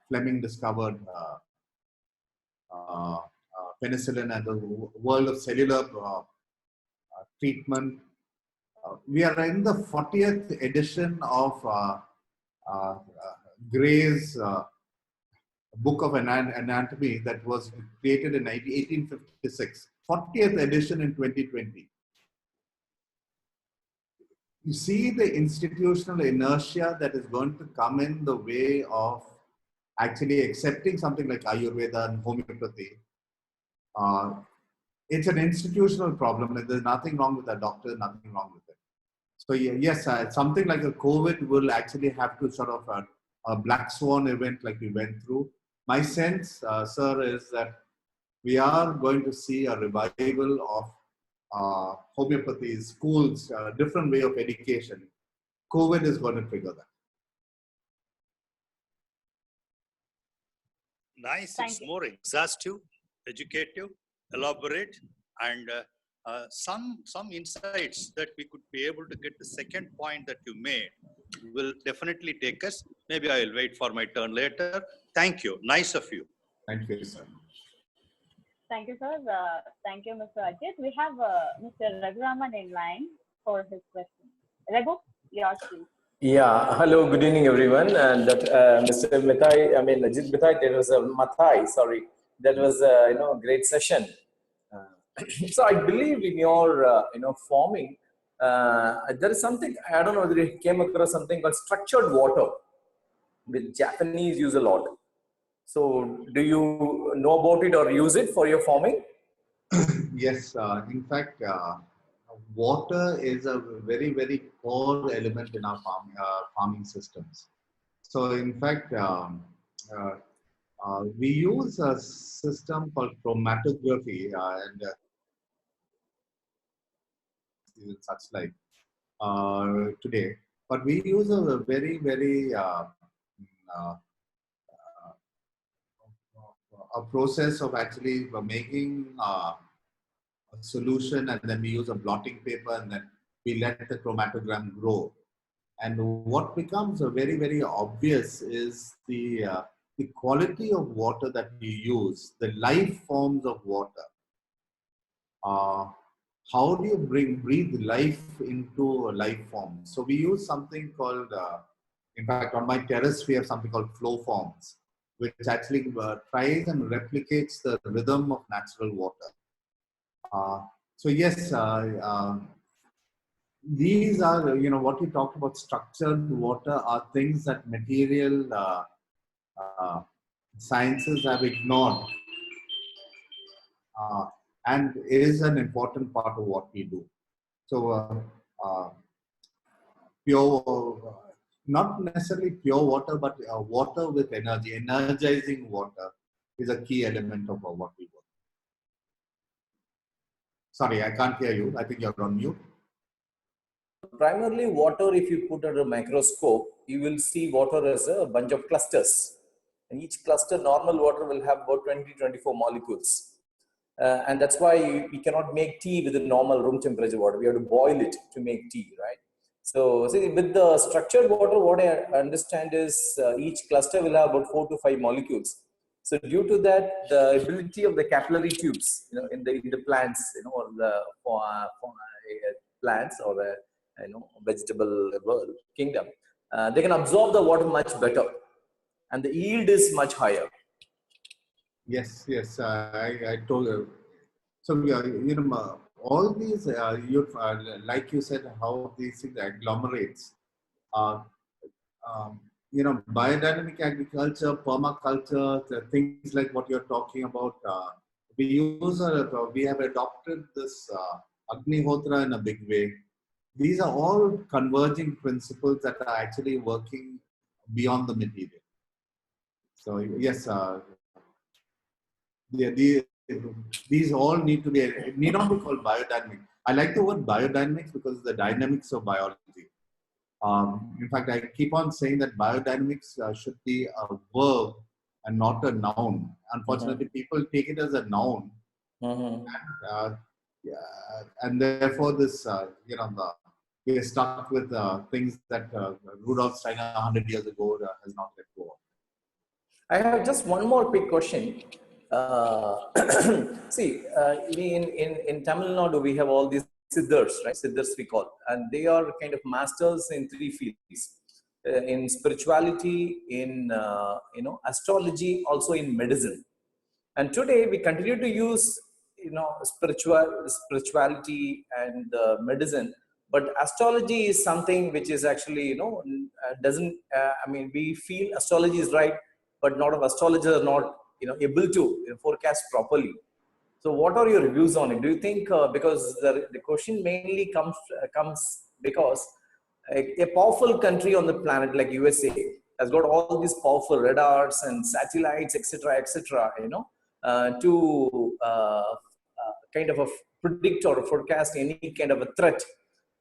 Fleming discovered penicillin and the world of cellular treatment. We are in the 40th edition of Gray's Book of Anatomy that was created in 1856. 40th edition in 2020. You see the institutional inertia that is going to come in the way of actually accepting something like Ayurveda and homeopathy. It's an institutional problem, and there's nothing wrong with a doctor, nothing wrong with it. So yes, something like a COVID will actually have to sort of a black swan event like we went through. My sense, sir, is that we are going to see a revival of homeopathy, schools, different way of education. COVID is going to trigger that. Nice. Thank It's you. more exhaustive, educative, elaborate, and some insights that we could be able to get. The second point that you made will definitely take us. Maybe I will wait for my turn later. Thank you. Nice of you. Thank you, sir. Thank you, sir. Thank you, Mr. Ajit. We have Mr. Raguraman in line for his question. Raghu, yours, please. Yeah, hello, good evening, everyone. And that, Mr. Mithai, I mean, Ajit Mithai, there was a Mathai, sorry, that was a great session. So I believe in your forming, there is something, I don't know whether you came across something called structured water, which Japanese use a lot. So do you know about it or use it for your forming? Yes, in fact, water is a very, very core element in our farming systems. So, in fact, we use a system called chromatography and such like today. But we use a very, very a process of actually making a solution, and then we use a blotting paper, and then we let the chromatogram grow. And what becomes very, very obvious is the quality of water that we use, the life forms of water. How do you breathe life into a life form? So we use something called, in fact, on my terrace, we have something called flow forms, which actually tries and replicates the rhythm of natural water. So yes, these are, what you talked about, structured water are things that material sciences have ignored, and is an important part of what we do. So pure, not necessarily pure water, but water with energy, energizing water is a key element of what we do. Sorry, I can't hear you. I think you're on mute. Primarily water, if you put under a microscope, you will see water as a bunch of clusters. And each cluster, normal water will have about 20-24 molecules. And that's why we cannot make tea with the normal room temperature water. We have to boil it to make tea, right? So see, with the structured water, what I understand is each cluster will have about 4 to 5 molecules. So due to that, the ability of the capillary tubes, in the plants, or the plants or the vegetable world kingdom, they can absorb the water much better, and the yield is much higher. Yes, yes, I told you. So all these, like you said, how these things agglomerates. Biodynamic agriculture, permaculture, things like what you're talking about. We have adopted this Agnihotra in a big way. These are all converging principles that are actually working beyond the material. So yes, these all need to be. It need not be called biodynamic. I like the word biodynamics because it's the dynamics of biology. In fact, I keep on saying that biodynamics should be a verb and not a noun. Unfortunately, people take it as a noun, uh, yeah, and therefore this, we are stuck with things that Rudolf Steiner 100 years ago has not let go of. I have just one more quick question. See, in Tamil Nadu, we have all these siddhars, right? Siddhars we call, and they are kind of masters in three fields: in spirituality, in astrology, also in medicine. And today we continue to use spirituality and medicine, but astrology is something which is actually doesn't. I mean, we feel astrology is right, but not of astrologers are not able to forecast properly. So, what are your views on it? Do you think because the question mainly comes because a powerful country on the planet like USA has got all these powerful radars and satellites, etc., to kind of predict or forecast any kind of a threat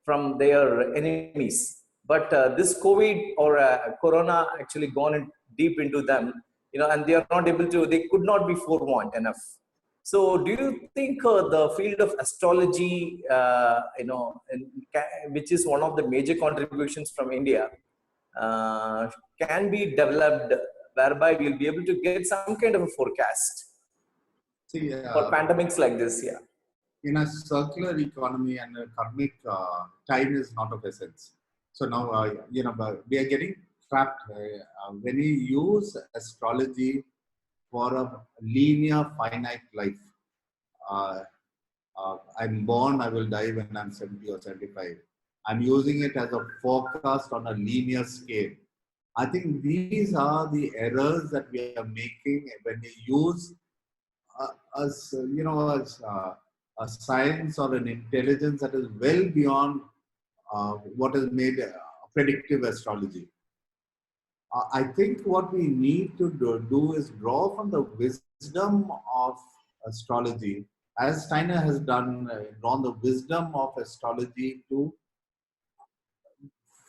from their enemies. But this COVID or Corona actually gone in deep into them, and they are not able to. They could not be forewarned enough. So, do you think the field of astrology, which is one of the major contributions from India, can be developed whereby we'll be able to get some kind of a forecast See, for pandemics like this? Yeah. in a circular economy and a karmic, time is not of essence. So now, we are getting trapped when we use astrology for a linear, finite life. I'm born, I will die when I'm 70 or 75. I'm using it as a forecast on a linear scale. I think these are the errors that we are making when we use a science or an intelligence that is well beyond what is made predictive astrology. I think what we need to do is draw from the wisdom of astrology, as Steiner has done, drawn the wisdom of astrology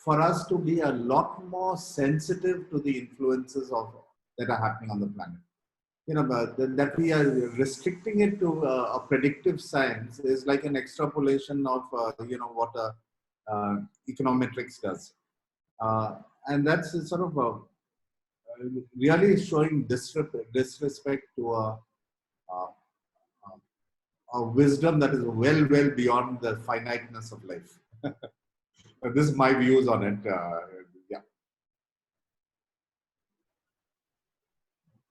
for us to be a lot more sensitive to the influences that are happening on the planet. But that we are restricting it to a predictive science is like an extrapolation of what econometrics does, and that's sort of really showing disrespect to a wisdom that is well beyond the finiteness of life. This is my views on it. Yeah.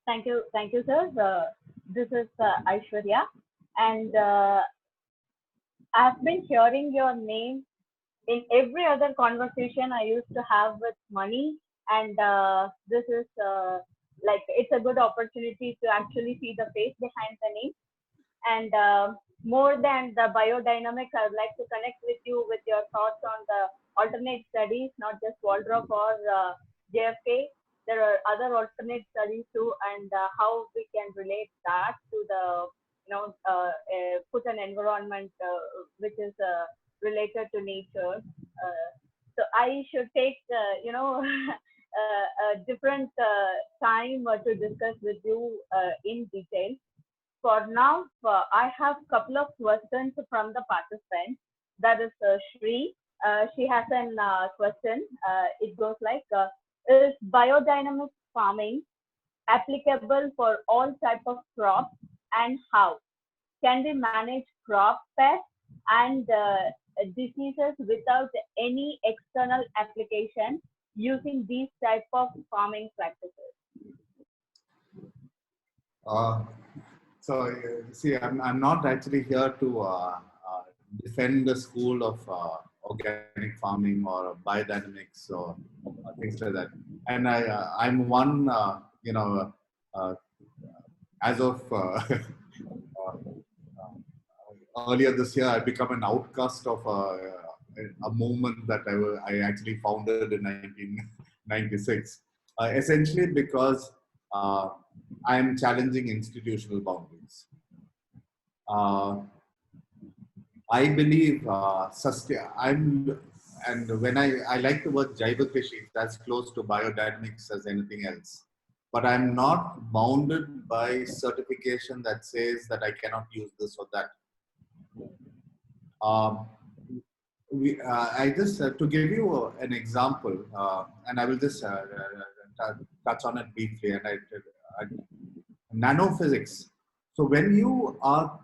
Thank you, sir. This is Aishwarya, and I've been hearing your name in every other conversation I used to have with Mani, and this is like it's a good opportunity to actually see the face behind the name. And more than the biodynamics, I would like to connect with you with your thoughts on the alternate studies, not just Waldorf or JFK. There are other alternate studies too, and how we can relate that to the put an environment which is related to nature. So I should take a different time to discuss with you in detail. For now, I have a couple of questions from the participants. That is Shri. She has a question. It goes like, is biodynamic farming applicable for all types of crops, and how? Can we manage crop pests and diseases without any external application using these type of farming practices? So, see, I'm not actually here to defend the school of organic farming or biodynamics or things like that. And I'm one, as of earlier this year, I become an outcast of a movement that I actually founded in 1996, essentially because I am challenging institutional boundaries. I believe and when I like the word Jaiva Krishi, it's as close to biodynamics as anything else. But I'm not bounded by certification that says that I cannot use this or that. Um, I just, to give you an example, and I will just touch on it briefly, and nanophysics. So when you are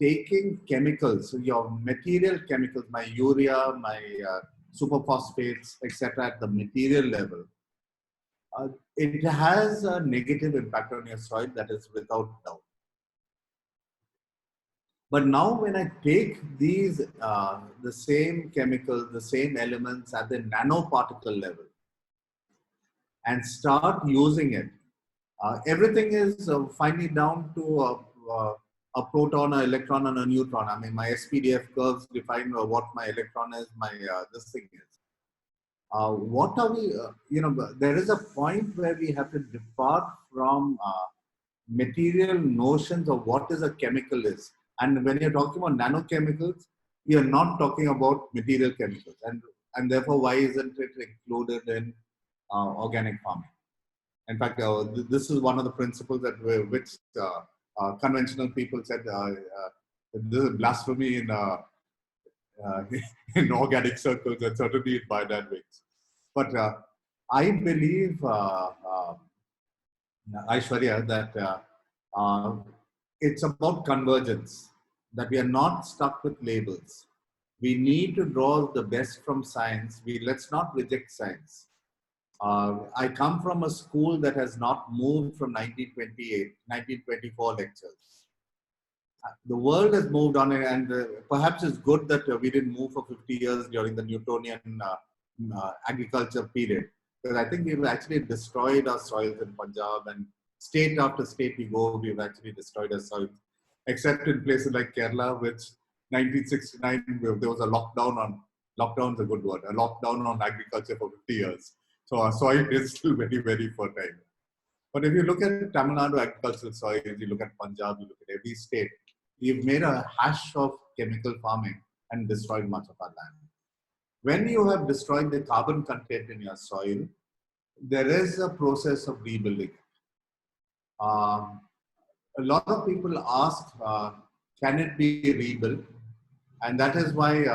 taking chemicals, so your material chemicals, my urea, my superphosphates, etc., at the material level, it has a negative impact on your soil, that is without doubt. But now when I take these, the same chemicals, the same elements at the nanoparticle level and start using it, everything is finally down to a proton, an electron, and a neutron. I mean, my SPDF curves define what my electron is, my this thing is. What are we, there is a point where we have to depart from material notions of what is a chemical is. And when you're talking about nanochemicals, we are not talking about material chemicals. And therefore, why isn't it included in organic farming? In fact, this is one of the principles that which conventional people said this is blasphemy in in organic circles and certainly in biodynamics. But I believe, Aishwarya, that it's about convergence, that we are not stuck with labels. We need to draw the best from science. Let's not reject science. I come from a school that has not moved from 1928, 1924 lectures. The world has moved on, and perhaps it's good that we didn't move for 50 years during the Newtonian agriculture period, because I think we've actually destroyed our soils in Punjab, and state after state we go, we've actually destroyed our soils, except in places like Kerala, which 1969 there was a lockdown's a good word, a lockdown on agriculture for 50 years. So our soil is still very, very fertile. But if you look at Tamil Nadu agricultural soils, you look at Punjab, you look at every state, we've made a hash of chemical farming and destroyed much of our land. When you have destroyed the carbon content in your soil, there is a process of rebuilding. A lot of people ask, can it be rebuilt? And that is why,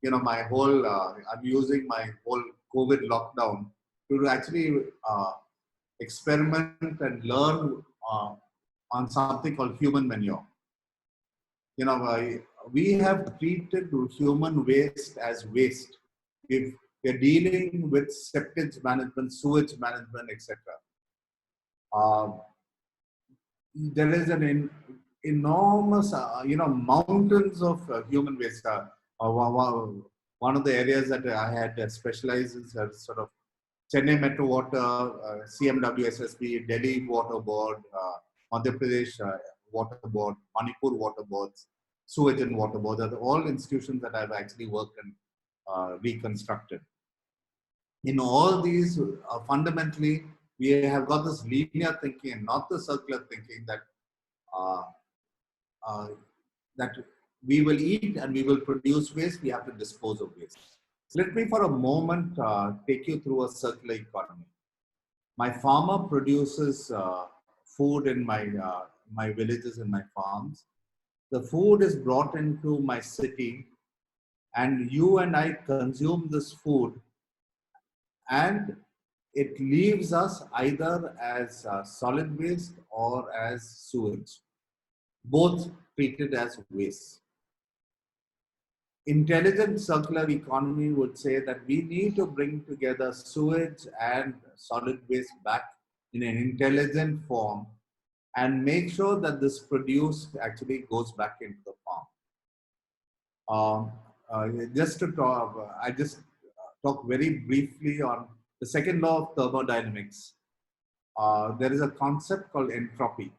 my whole, I'm using my whole COVID lockdown to actually experiment and learn on something called human manure. We have treated human waste as waste. We're dealing with septic management, sewage management, etc. There is an enormous, mountains of human waste. One of the areas that I had specialized in sort of Chennai Metro Water, CMW SSB, Delhi Water Board, Madhya Pradesh Water Board, Manipur Water Boards, Sewage and Water Boards are all institutions that I've actually worked and reconstructed. In all these, fundamentally, we have got this linear thinking and not the circular thinking that that we will eat and we will produce waste, we have to dispose of waste. Let me for a moment take you through a circular economy. My farmer produces food in my villages and my farms. The food is brought into my city, and you and I consume this food, and it leaves us either as solid waste or as sewage, both treated as waste. Intelligent circular economy would say that we need to bring together sewage and solid waste back in an intelligent form and make sure that this produce actually goes back into the farm. Just to talk, I just talk very briefly on the second law of thermodynamics. There is a concept called entropy.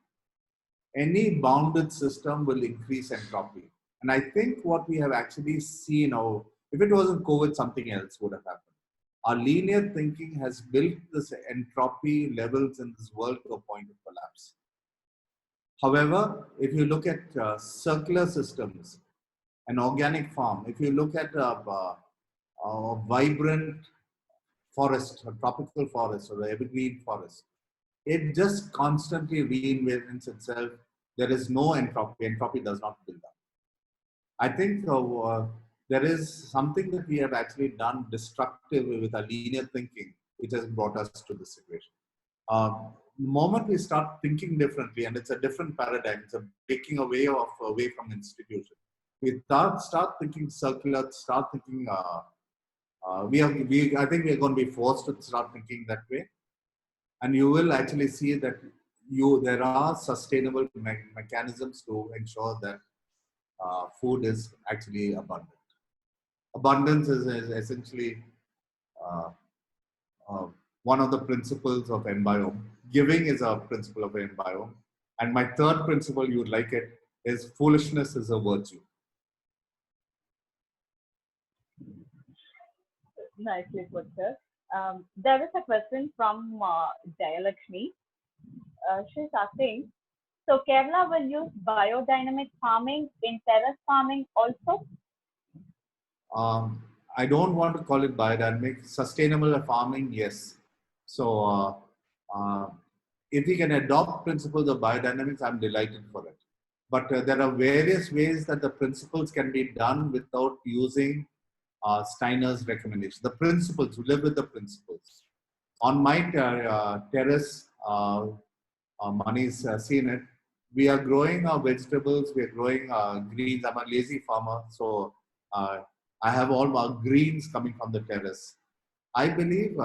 Any bounded system will increase entropy. And I think what we have actually seen, or if it wasn't COVID, something else would have happened. Our linear thinking has built this entropy levels in this world to a point of collapse. However, if you look at circular systems, an organic farm. If you look at a vibrant forest, a tropical forest or an evergreen forest, it just constantly reinvents itself. There is no entropy. Entropy does not build up. I think there is something that we have actually done destructive with our linear thinking, which has brought us to this situation. The moment we start thinking differently, and it's a different paradigm, it's a breaking away from institution. We start thinking circular, start thinking. I think we are going to be forced to start thinking that way, and you will actually see that there are sustainable mechanisms to ensure that food is actually abundant. Abundance is essentially uh, uh, one of the principles of Enbiome. Giving is a principle of Enbiome. And my third principle, you would like it, is foolishness is a virtue. Nicely put, sir. There is a question from Jayalakshmi. She's asking, so Kerala will use biodynamic farming in terrace farming also? I don't want to call it biodynamic. Sustainable farming, yes. So if we can adopt principles of biodynamics, I'm delighted for it. But there are various ways that the principles can be done without using Steiner's recommendation. The principles, we live with the principles. On my terrace, Mani's seen it, we are growing our vegetables, we are growing greens. I'm a lazy farmer, so I have all my greens coming from the terrace. I believe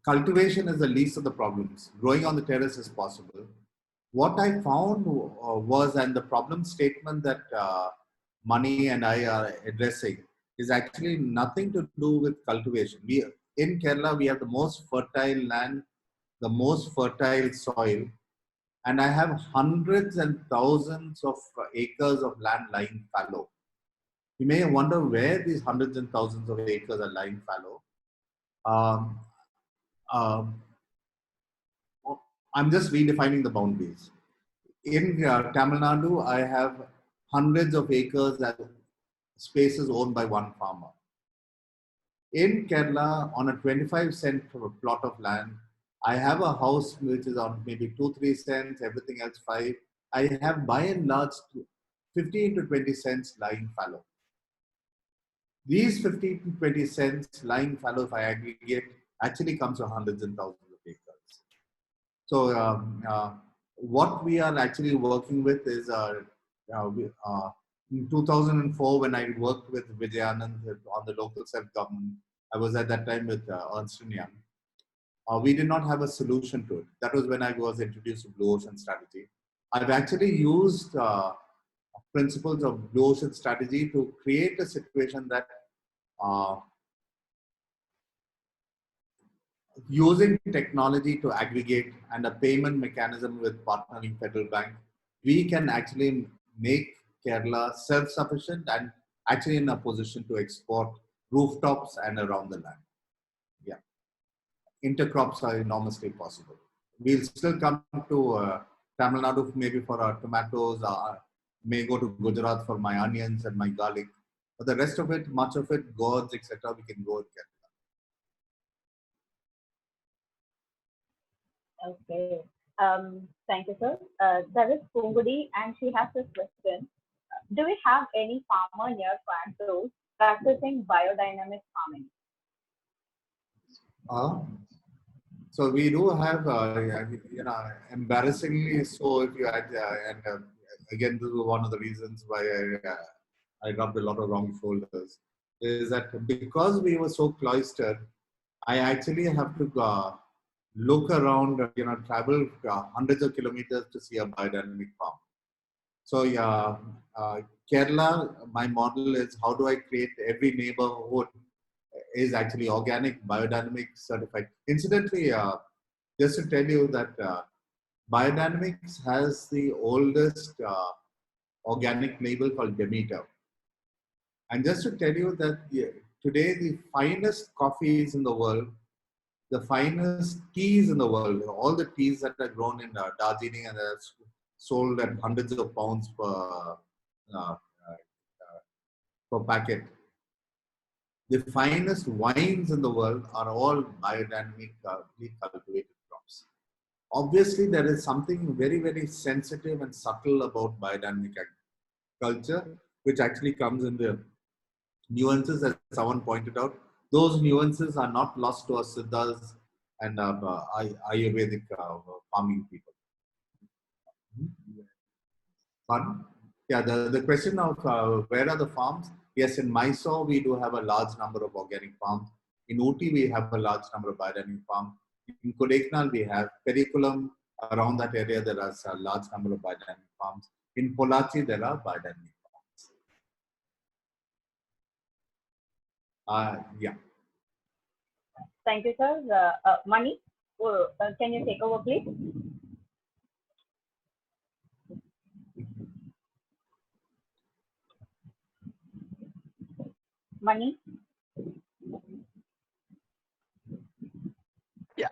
cultivation is the least of the problems. Growing on the terrace is possible. What I found was, and the problem statement that Mani and I are addressing is actually nothing to do with cultivation. In Kerala, we have the most fertile land, the most fertile soil, and I have hundreds and thousands of acres of land lying fallow. You may wonder where these hundreds and thousands of acres are lying fallow. I'm just redefining the boundaries. In Tamil Nadu, I have hundreds of acres that spaces owned by one farmer. In Kerala, on a 25 cent plot of land, I have a house which is on maybe 2-3 cents, everything else 5. I have by and large 15 to 20 cents lying fallow. These 15 to 20 cents lying fallow, if I aggregate, actually comes to hundreds and thousands of acres. So what we are actually working with is in 2004, when I worked with Vijayanand on the local self-government, I was at that time with Ernst & Young. We did not have a solution to it. That was when I was introduced to Blue Ocean Strategy. I've actually used principles of Blue Ocean Strategy to create a situation that using technology to aggregate and a payment mechanism with partnering Federal Bank, we can actually make Kerala self-sufficient and actually in a position to export rooftops and around the land. Yeah, intercrops are enormously possible. We'll still come to Tamil Nadu maybe for our tomatoes, may go to Gujarat for my onions and my garlic. But the rest of it, much of it, gourds, etc., we can go and get. Okay. Thank you, sir. There is Pungudi, and she has this question. Do we have any farmer near Coimbatore practicing biodynamic farming? So we do have, embarrassingly so. If you again, this is one of the reasons why I rubbed a lot of wrong shoulders. Is that because we were so cloistered, I actually have to look around, travel hundreds of kilometers to see a biodynamic farm. So Kerala, my model is how do I create every neighborhood is actually organic, biodynamic certified. Incidentally, just to tell you that biodynamics has the oldest organic label called Demeter. And just to tell you that today the finest coffees in the world, the finest teas in the world, all the teas that are grown in Darjeeling and sold at hundreds of pounds per packet. The finest wines in the world are all biodynamically cultivated crops. Obviously, there is something very, very sensitive and subtle about biodynamic agriculture, which actually comes in the nuances, as someone pointed out. Those nuances are not lost to us Siddhas and Ayurvedic farming people. Fun? Yeah, the question of where are the farms? Yes, in Mysore, we do have a large number of organic farms. In Ooty, we have a large number of biodynamic farms. In Kodaikanal, we have Perikulam. Around that area, there are a large number of biodynamic farms. In Pollachi, there are biodynamic farms. Yeah. Thank you, sir. Mani, can you take over, please? Mani? Yeah.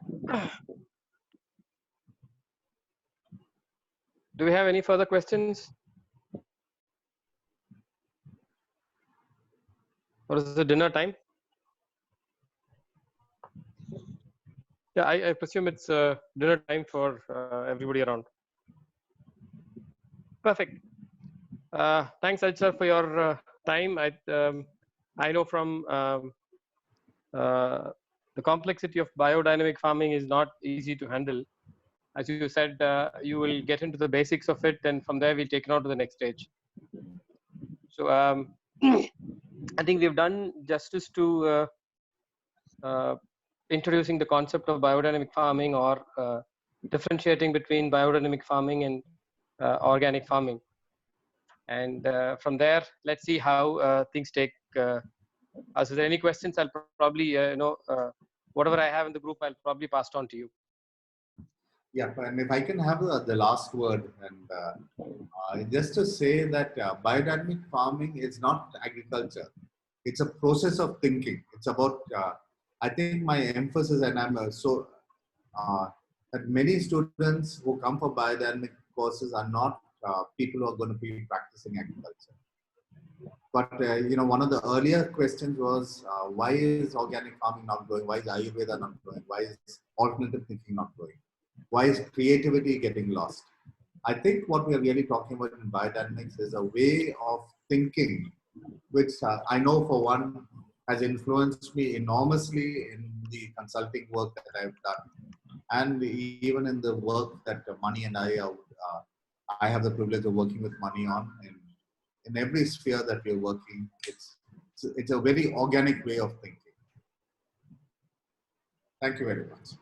Do we have any further questions? Or is it dinner time? Yeah, I presume it's dinner time for everybody around. Perfect. Thanks, Ajit sir, for your time. I know from the complexity of biodynamic farming is not easy to handle. As you said, you will get into the basics of it, and from there we'll take it on to the next stage. So I think we've done justice to introducing the concept of biodynamic farming, or differentiating between biodynamic farming and organic farming. And from there, let's see how things take. If there are any questions, I'll probably, whatever I have in the group, I'll probably pass it on to you. Yeah, and if I can have the last word, and just to say that biodynamic farming is not agriculture. It's a process of thinking. It's about, I think my emphasis, and I'm that many students who come for biodynamic courses are not people who are going to be practicing agriculture. But, one of the earlier questions was, why is organic farming not growing? Why is Ayurveda not growing? Why is alternative thinking not growing? Why is creativity getting lost? I think what we are really talking about in biodynamics is a way of thinking, which I know for one has influenced me enormously in the consulting work that I've done. And even in the work that Mani and I have the privilege of working with Mani on. In every sphere that we're working, it's a very organic way of thinking. Thank you very much.